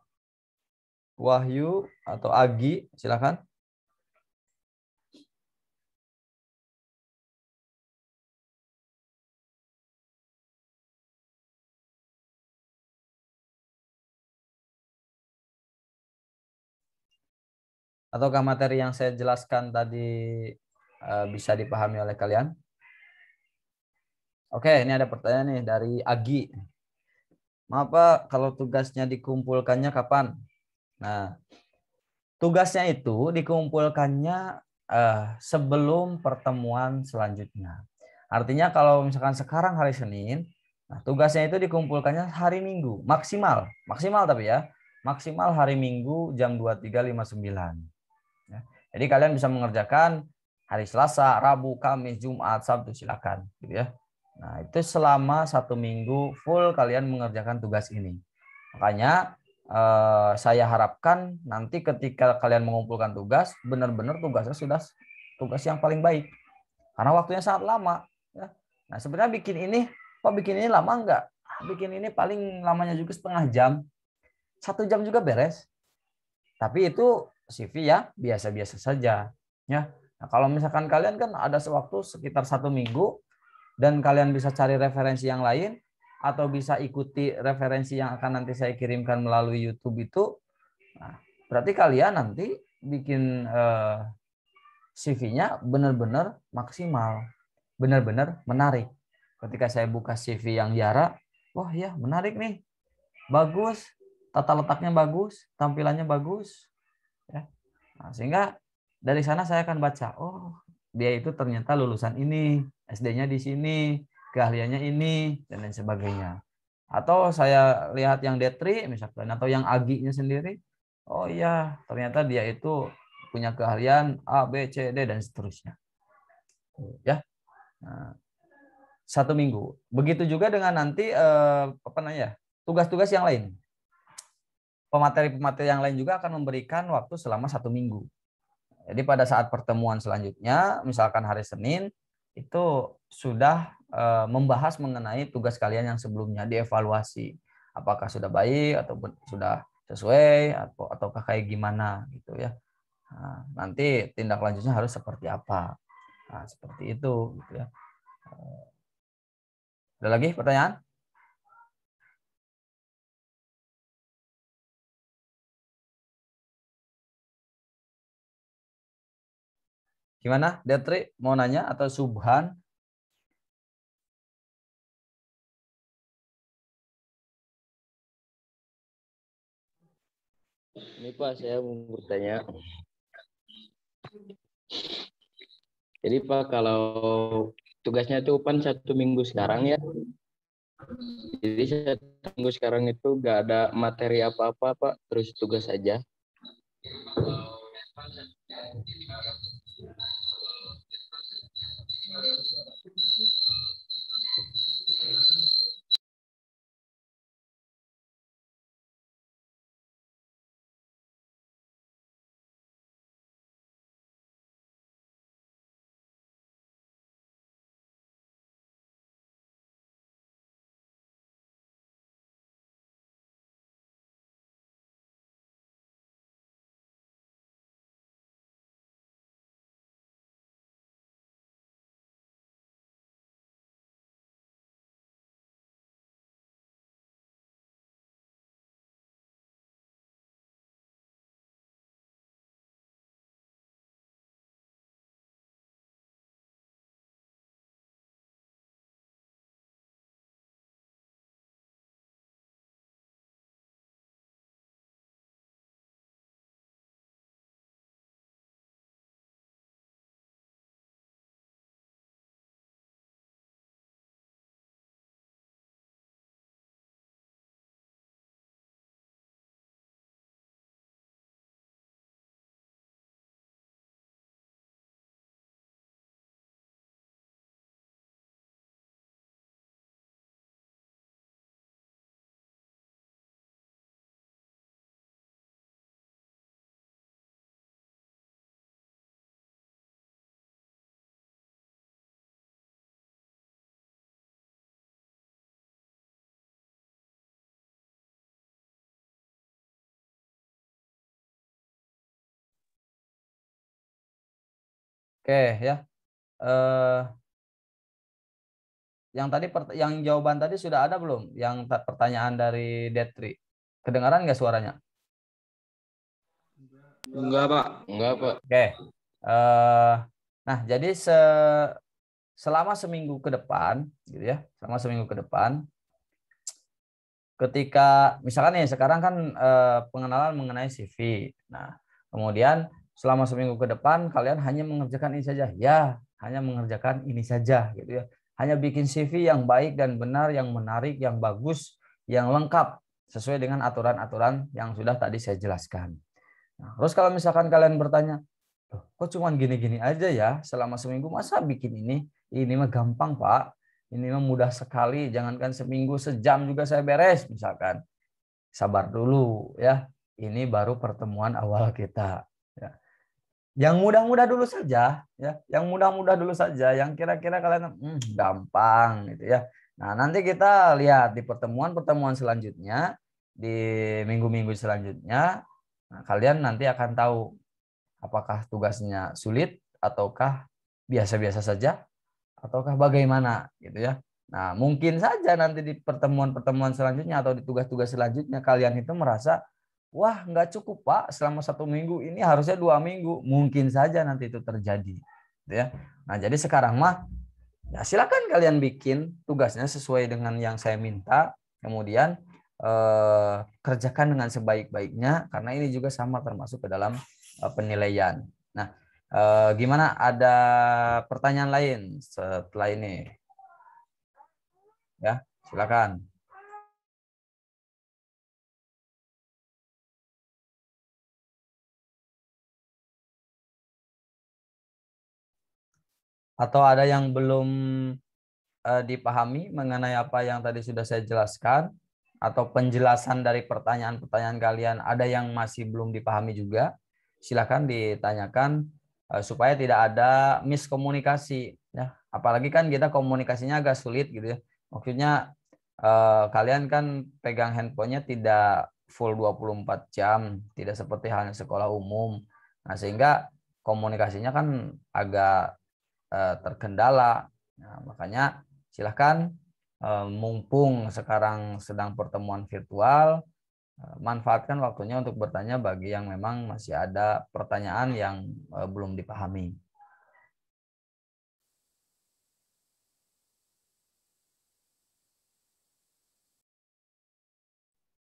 Wahyu atau Agi, silakan. Ataukah materi yang saya jelaskan tadi bisa dipahami oleh kalian? Oke, ini ada pertanyaan nih dari Agi. Maaf Pak, kalau tugasnya dikumpulkannya kapan? Nah, tugasnya itu dikumpulkannya sebelum pertemuan selanjutnya. Artinya kalau misalkan sekarang hari Senin, Nah, tugasnya itu dikumpulkannya hari Minggu, maksimal tapi ya, maksimal hari Minggu jam 23.59. Ya. Jadi kalian bisa mengerjakan hari Selasa, Rabu, Kamis, Jumat, Sabtu, silakan, gitu ya. Nah, itu selama 1 minggu full kalian mengerjakan tugas ini. Makanya saya harapkan nanti ketika kalian mengumpulkan tugas, benar-benar tugasnya sudah tugas yang paling baik. Karena waktunya sangat lama. Ya. Nah, sebenarnya bikin ini lama enggak? Bikin ini paling lamanya juga setengah jam. 1 jam juga beres. Tapi itu CV ya biasa-biasa saja. Ya. Nah, kalau misalkan kalian kan ada sewaktu sekitar 1 minggu dan kalian bisa cari referensi yang lain atau bisa ikuti referensi yang akan nanti saya kirimkan melalui YouTube itu, nah, berarti kalian nanti bikin CV-nya benar-benar maksimal, benar-benar menarik. Ketika saya buka CV yang Yara, wah ya menarik nih, bagus, tata letaknya bagus, tampilannya bagus, ya. Nah, sehingga dari sana saya akan baca, oh dia itu ternyata lulusan ini, SD-nya di sini, keahliannya ini, dan lain sebagainya. Atau saya lihat yang D3 misalkan, atau yang Agi-nya sendiri, oh iya ternyata dia itu punya keahlian A, B, C, D, dan seterusnya. Ya, nah, 1 minggu. Begitu juga dengan nanti tugas-tugas yang lain. Pemateri-pemateri yang lain juga akan memberikan waktu selama 1 minggu. Jadi pada saat pertemuan selanjutnya, misalkan hari Senin, itu sudah membahas mengenai tugas kalian yang sebelumnya, dievaluasi. Apakah sudah baik atau sudah sesuai ataukah kayak gimana gitu ya. Nah, nanti tindak lanjutnya harus seperti apa. Nah, seperti itu gitu ya. Ada lagi pertanyaan? Gimana, Detri? Mau nanya atau Subhan? Ini Pak, saya mau bertanya. Jadi Pak, kalau tugasnya itu kan 1 minggu sekarang ya. Jadi 1 minggu sekarang itu nggak ada materi apa-apa Pak, terus tugas aja. Oke ya. Eh, yang jawaban tadi sudah ada belum? Yang pertanyaan dari Detri. Kedengaran nggak suaranya? Enggak Pak. Enggak Pak. Oke. Nah, jadi selama seminggu ke depan, gitu ya, selama seminggu ke depan, ketika misalkan nih sekarang kan pengenalan mengenai CV. Nah, kemudian selama seminggu ke depan kalian hanya mengerjakan ini saja. Ya, hanya mengerjakan ini saja, gitu ya. hanya bikin CV yang baik dan benar, yang menarik, yang bagus, yang lengkap sesuai dengan aturan-aturan yang sudah tadi saya jelaskan. Nah, terus kalau misalkan kalian bertanya, kok cuman gini-gini aja ya selama seminggu, masa bikin ini? Ini mah gampang, Pak. Ini mah mudah sekali, jangankan seminggu, sejam juga saya beres misalkan. Sabar dulu ya. Ini baru pertemuan awal kita. Ya. Yang mudah-mudah dulu saja, ya. Yang mudah-mudah dulu saja, yang kira-kira kalian gampang gitu ya. Nah, nanti kita lihat di pertemuan-pertemuan selanjutnya, di minggu-minggu selanjutnya, nah, kalian nanti akan tahu apakah tugasnya sulit ataukah biasa-biasa saja ataukah bagaimana gitu ya. Nah, mungkin saja nanti di pertemuan-pertemuan selanjutnya atau di tugas-tugas selanjutnya kalian itu merasa, wah nggak cukup Pak, selama 1 minggu ini harusnya 2 minggu. Mungkin saja nanti itu terjadi. Gitu ya. Nah, jadi sekarang mah ya silakan kalian bikin tugasnya sesuai dengan yang saya minta. Kemudian kerjakan dengan sebaik-baiknya karena ini juga sama termasuk ke dalam penilaian. Nah, gimana? Ada pertanyaan lain setelah ini? Ya, silakan. Atau ada yang belum dipahami mengenai apa yang tadi sudah saya jelaskan? Atau penjelasan dari pertanyaan-pertanyaan kalian ada yang masih belum dipahami juga? Silakan ditanyakan supaya tidak ada miskomunikasi. Ya, apalagi kan kita komunikasinya agak sulit gitu ya. Maksudnya kalian kan pegang handphonenya tidak full 24 jam, tidak seperti halnya sekolah umum. Nah, sehingga komunikasinya kan agak terkendala. Nah, makanya silahkan mumpung sekarang sedang pertemuan virtual, manfaatkan waktunya untuk bertanya bagi yang memang masih ada pertanyaan yang belum dipahami.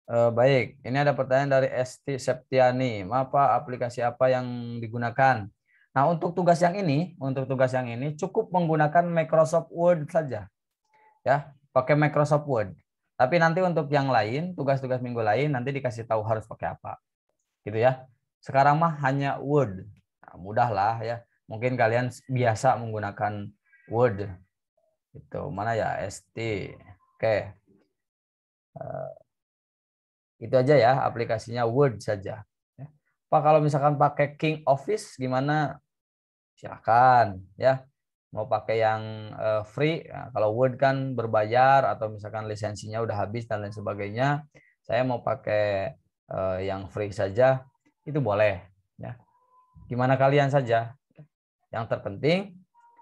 Baik, ini ada pertanyaan dari Esti Septiani. Apa aplikasi apa yang digunakan? Nah, untuk tugas yang ini cukup menggunakan Microsoft Word saja. Ya, pakai Microsoft Word. Tapi nanti untuk yang lain, tugas-tugas minggu lain nanti dikasih tahu harus pakai apa. Gitu ya. Sekarang mah hanya Word. Nah, mudah lah ya. Mungkin kalian biasa menggunakan Word. Itu mana ya? ST. Oke. Itu aja ya, aplikasinya Word saja. Ya. Pak, kalau misalkan pakai King Office gimana? Silakan ya. Mau pakai yang free, ya, kalau Word kan berbayar atau misalkan lisensinya udah habis dan lain sebagainya, saya mau pakai yang free saja, itu boleh ya. Gimana kalian saja. Yang terpenting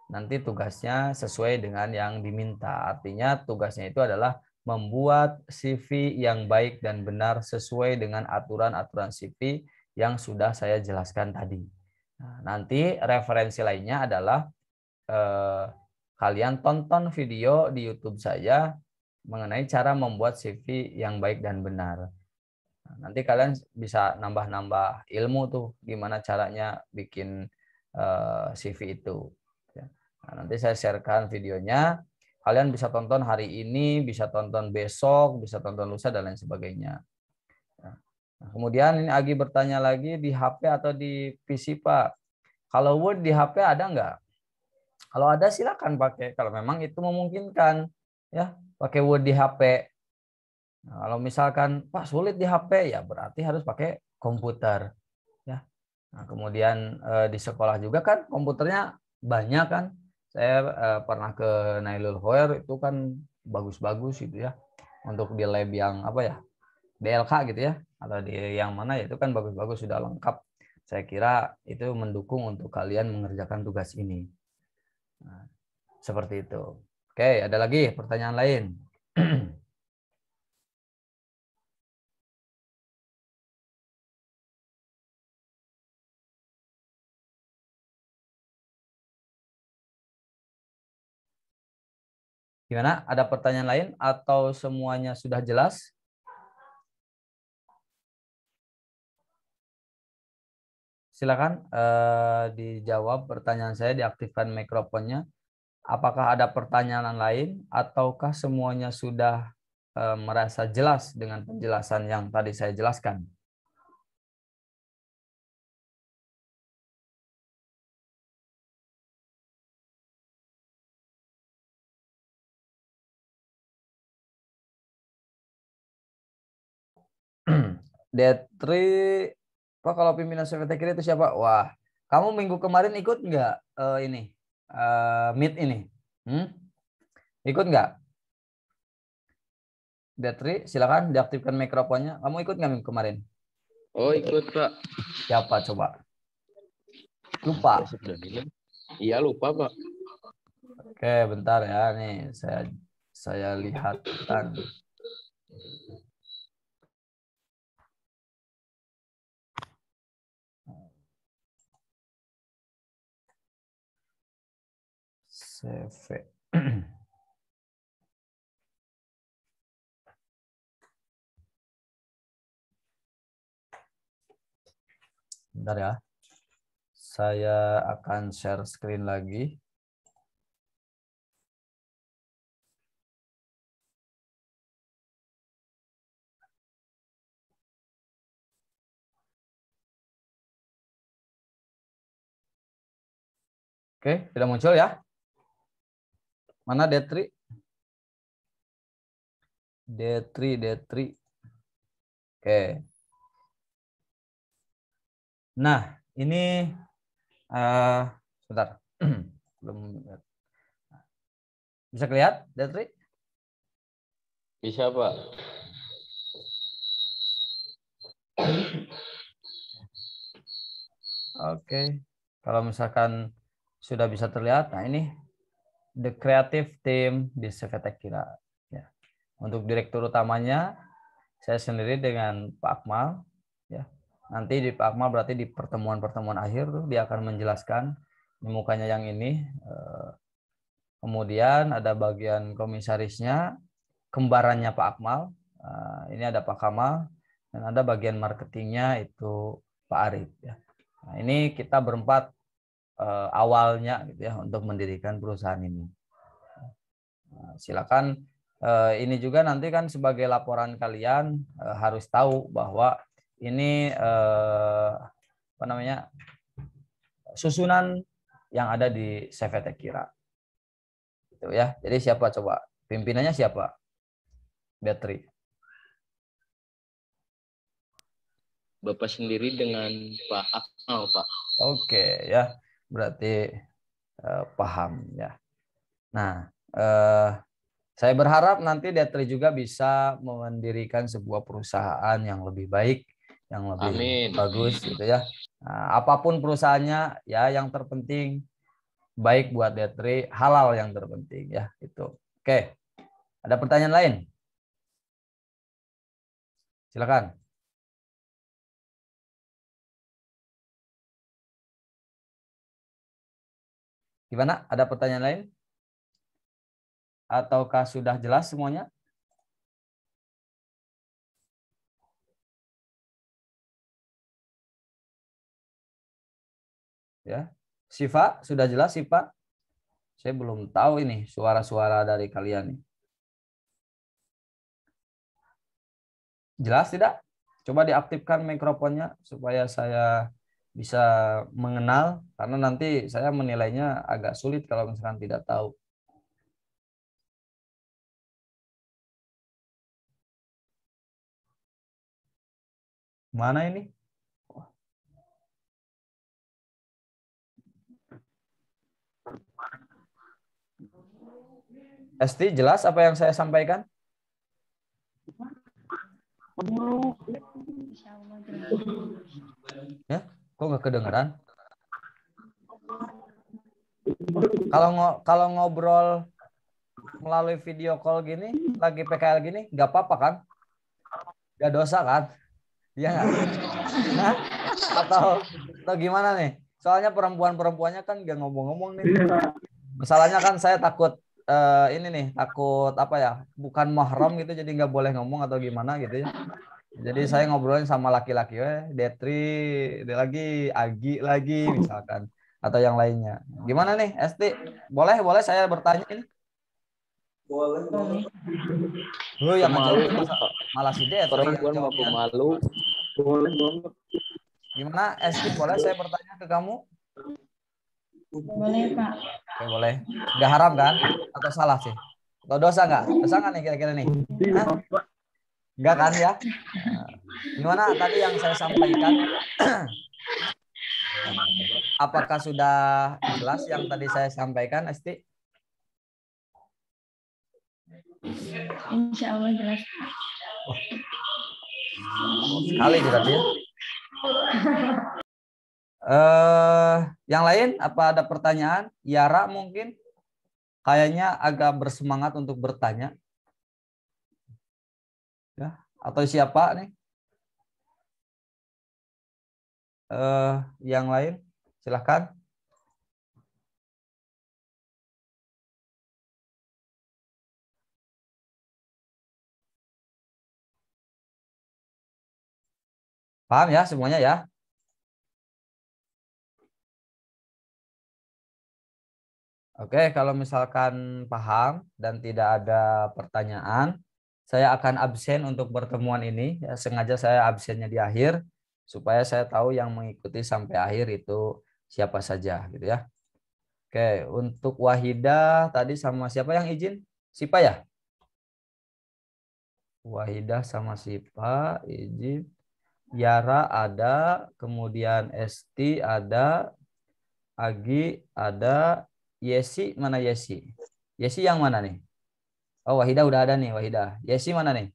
nanti tugasnya sesuai dengan yang diminta. Artinya tugasnya itu adalah membuat CV yang baik dan benar sesuai dengan aturan-aturan CV yang sudah saya jelaskan tadi. Nah, nanti referensi lainnya adalah kalian tonton video di YouTube saya mengenai cara membuat CV yang baik dan benar. Nah, nanti kalian bisa nambah-nambah ilmu tuh gimana caranya bikin CV itu. Nah, nanti saya sharekan videonya. Kalian bisa tonton hari ini, bisa tonton besok, bisa tonton lusa dan lain sebagainya. Nah, kemudian ini Agi bertanya lagi di HP atau di PC Pak. Kalau Word di HP ada nggak? Kalau ada silakan pakai. Kalau memang itu memungkinkan, ya pakai Word di HP. Nah, kalau misalkan Pak sulit di HP, ya berarti harus pakai komputer. Ya. Nah, kemudian di sekolah juga kan komputernya banyak kan. Saya pernah ke Nailul Hoer itu kan bagus-bagus gitu ya. Untuk di lab yang apa ya, BLK gitu ya, atau di yang mana ya itu kan bagus-bagus sudah lengkap. Saya kira itu mendukung untuk kalian mengerjakan tugas ini. Nah, seperti itu. Oke, ada lagi pertanyaan lain? Gimana? Ada pertanyaan lain atau semuanya sudah jelas? Silakan dijawab pertanyaan saya, diaktifkan mikrofonnya. Apakah ada pertanyaan lain ataukah semuanya sudah merasa jelas dengan penjelasan yang tadi saya jelaskan? D3, Pak, kalau pimpinan CVT itu siapa? Wah, kamu minggu kemarin ikut nggak ini meet ini? Ikut nggak? D3, silakan diaktifkan mikrofonnya. Kamu ikut nggak minggu kemarin? Oh, ikut, Pak. Siapa coba? Lupa. Iya, lupa, Pak. Oke, bentar ya. Nih, saya lihatkan. CV. Bentar ya. Saya akan share screen lagi. Oke, sudah muncul ya. Mana D3? D3. Oke. Nah, ini sebentar. Belum bisa kelihatan D3? Bisa, Pak. Oke. Kalau misalkan sudah bisa terlihat, nah ini the creative team di CVT Kira. Ya. Untuk direktur utamanya saya sendiri dengan Pak Akmal. Ya. Nanti di Pak Akmal berarti di pertemuan-pertemuan akhir tuh dia akan menjelaskan ini mukanya yang ini. Kemudian ada bagian komisarisnya, kembarannya Pak Akmal. Ini ada Pak Kamal dan ada bagian marketingnya itu Pak Arif. Ya. Nah, ini kita berempat awalnya gitu ya untuk mendirikan perusahaan ini. Nah, silakan ini juga nanti kan sebagai laporan kalian harus tahu bahwa ini apa namanya susunan yang ada di CVT Kira. Gitu ya. Jadi siapa coba? Pimpinannya siapa? Betri. Bapak sendiri dengan Pak Akmal, Pak. Oke ya. Berarti paham ya. Nah, saya berharap nanti Detri juga bisa mendirikan sebuah perusahaan yang lebih baik, yang lebih Amin. bagus gitu ya. Nah, apapun perusahaannya ya yang terpenting baik buat Detri, halal yang terpenting ya itu. Oke. Ada pertanyaan lain? Silakan. Gimana? Ada pertanyaan lain? Ataukah sudah jelas semuanya? Ya. Siva, sudah jelas Siva? Saya belum tahu ini suara-suara dari kalian nih. Jelas tidak? Coba diaktifkan mikrofonnya supaya saya bisa mengenal, karena nanti saya menilainya agak sulit kalau misalkan tidak tahu. Mana ini? Esti, jelas apa yang saya sampaikan? Ya, kok nggak kedengeran? Kalau ngobrol melalui video call gini, lagi PKL gini, nggak apa-apa kan? Nggak dosa kan? Iya nggak? Nah, atau gimana nih? Soalnya perempuan-perempuannya kan nggak ngomong-ngomong nih. Masalahnya kan saya takut ini nih, takut apa ya? Bukan mahram gitu, jadi nggak boleh ngomong atau gimana gitu ya. Jadi saya ngobrolin sama laki-laki, Detri, dia lagi, Agi lagi misalkan. atau yang lainnya. Gimana nih, Esti? Boleh saya bertanya ini? Boleh. Yang ngejawab Pemalu, malah si Detri yang perempuan mah jawabnya. pemalu. Boleh banget. Gimana, Esti? Boleh saya bertanya ke kamu? Boleh, Pak. Oke, boleh. Nggak haram kan? Atau salah sih? Atau dosa nggak? Dosa nggak nih kira-kira nih? Hah? Nggak kan ya? Nah, gimana tadi yang saya sampaikan? Apakah sudah jelas yang tadi saya sampaikan, Esti? Insya Allah jelas. Sekali berarti ya. Yang lain apa ada pertanyaan? Yara mungkin kayaknya agak bersemangat untuk bertanya. Ya, atau siapa nih? Yang lain silahkan. Paham ya semuanya ya? Oke, kalau misalkan paham dan tidak ada pertanyaan, saya akan absen untuk pertemuan ini. Ya, sengaja saya absennya di akhir supaya saya tahu yang mengikuti sampai akhir itu siapa saja gitu ya. Oke, untuk Wahidah tadi sama siapa yang izin? Sipa ya? Wahidah sama Sipa izin. Yara ada, kemudian Esti ada, Agi ada, Yesi mana Yesi? Yesi yang mana nih? Oh, Wahidah udah ada nih, Wahidah. Yesi mana nih?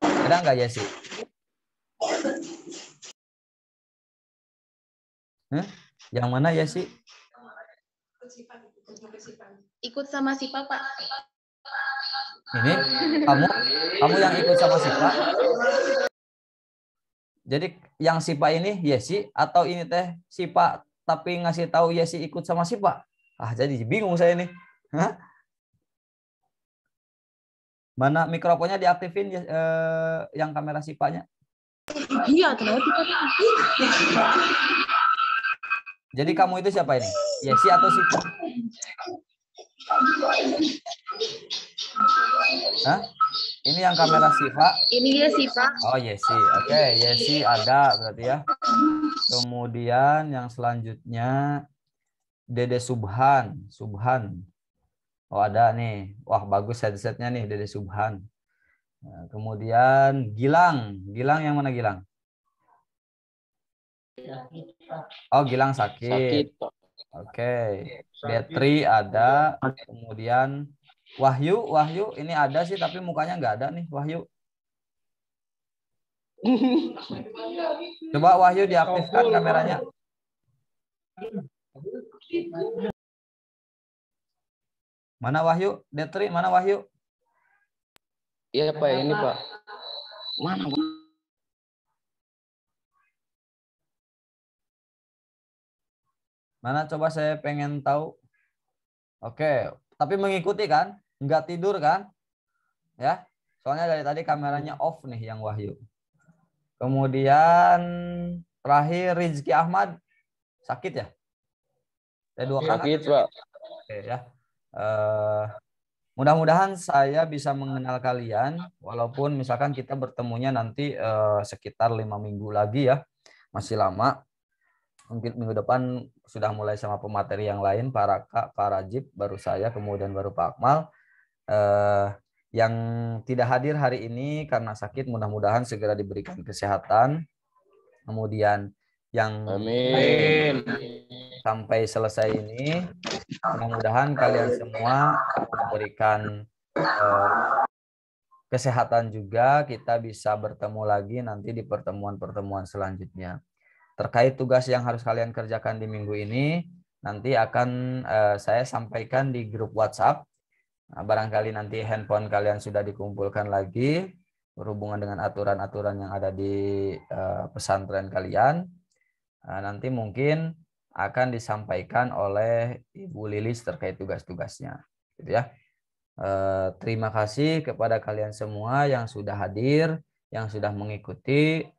Ada nggak Yesi? Yang mana Yesi? Ikut sama si Papa. Ini kamu yang ikut sama Sipa. Jadi yang Sipa ini Yesi atau ini teh Sipa tapi ngasih tahu Yesi ikut sama Sipa? Ah, jadi bingung saya nih. Hah? Mana mikrofonnya diaktifin yang kamera Sipanya? Iya, kenapa Papa? Jadi kamu itu siapa ini? Yesi atau Sipa? Hah? Ini yang kamera Sipa? Ini dia sih, Pak. Oh, Yesi. Oke, Yesi ada berarti ya. Kemudian yang selanjutnya Dede Subhan. Oh, ada nih. Wah, bagus headsetnya nih Dede Subhan. Nah, kemudian Gilang yang mana Gilang? Oh, Gilang sakit. Sakit, Pak. Oke. Detri ada. Kemudian Wahyu ini ada sih tapi mukanya nggak ada nih Wahyu. Coba Wahyu diaktifkan kameranya. Mana Wahyu? Detri mana Wahyu? Iya Pak, ini Pak. Mana Pak? Mana coba saya pengen tahu. Oke, tapi mengikuti kan? Nggak tidur kan? Ya, soalnya dari tadi kameranya off nih yang Wahyu. Kemudian terakhir Rizky Ahmad sakit ya? Dua kali. Sakit Pak. Oke ya. Mudah-mudahan saya bisa mengenal kalian, walaupun misalkan kita bertemunya nanti sekitar 5 minggu lagi ya, masih lama. Mungkin minggu depan sudah mulai sama pemateri yang lain, Pak Raka, Pak Rajib, baru saya, kemudian baru Pak Akmal. Yang tidak hadir hari ini karena sakit, mudah-mudahan segera diberikan kesehatan. Kemudian yang Amin. sampai selesai ini, mudah-mudahan kalian semua memberikan kesehatan juga, kita bisa bertemu lagi nanti di pertemuan-pertemuan selanjutnya. Terkait tugas yang harus kalian kerjakan di minggu ini, nanti akan saya sampaikan di grup WhatsApp. Nah, barangkali nanti handphone kalian sudah dikumpulkan lagi berhubungan dengan aturan-aturan yang ada di pesantren kalian. Nah, nanti mungkin akan disampaikan oleh Ibu Lilis terkait tugas-tugasnya, gitu ya. Terima kasih kepada kalian semua yang sudah hadir, yang sudah mengikuti.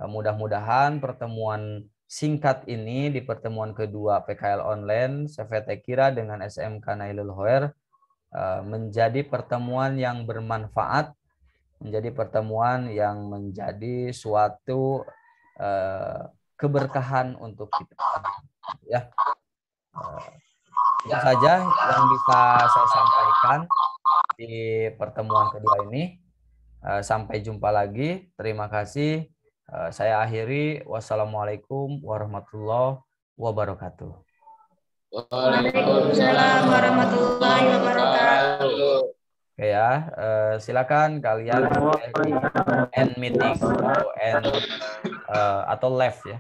Mudah-mudahan pertemuan singkat ini di pertemuan kedua PKL online, CVT Kira dengan SMK Nailul Hoer menjadi pertemuan yang bermanfaat, menjadi pertemuan yang menjadi suatu keberkahan untuk kita. Ya, itu saja yang bisa saya sampaikan di pertemuan kedua ini. Sampai jumpa lagi. Terima kasih. Saya akhiri. Wassalamualaikum warahmatullahi wabarakatuh. Waalaikumsalam warahmatullahi wabarakatuh. Oke ya, silakan kalian end meeting atau end atau live ya.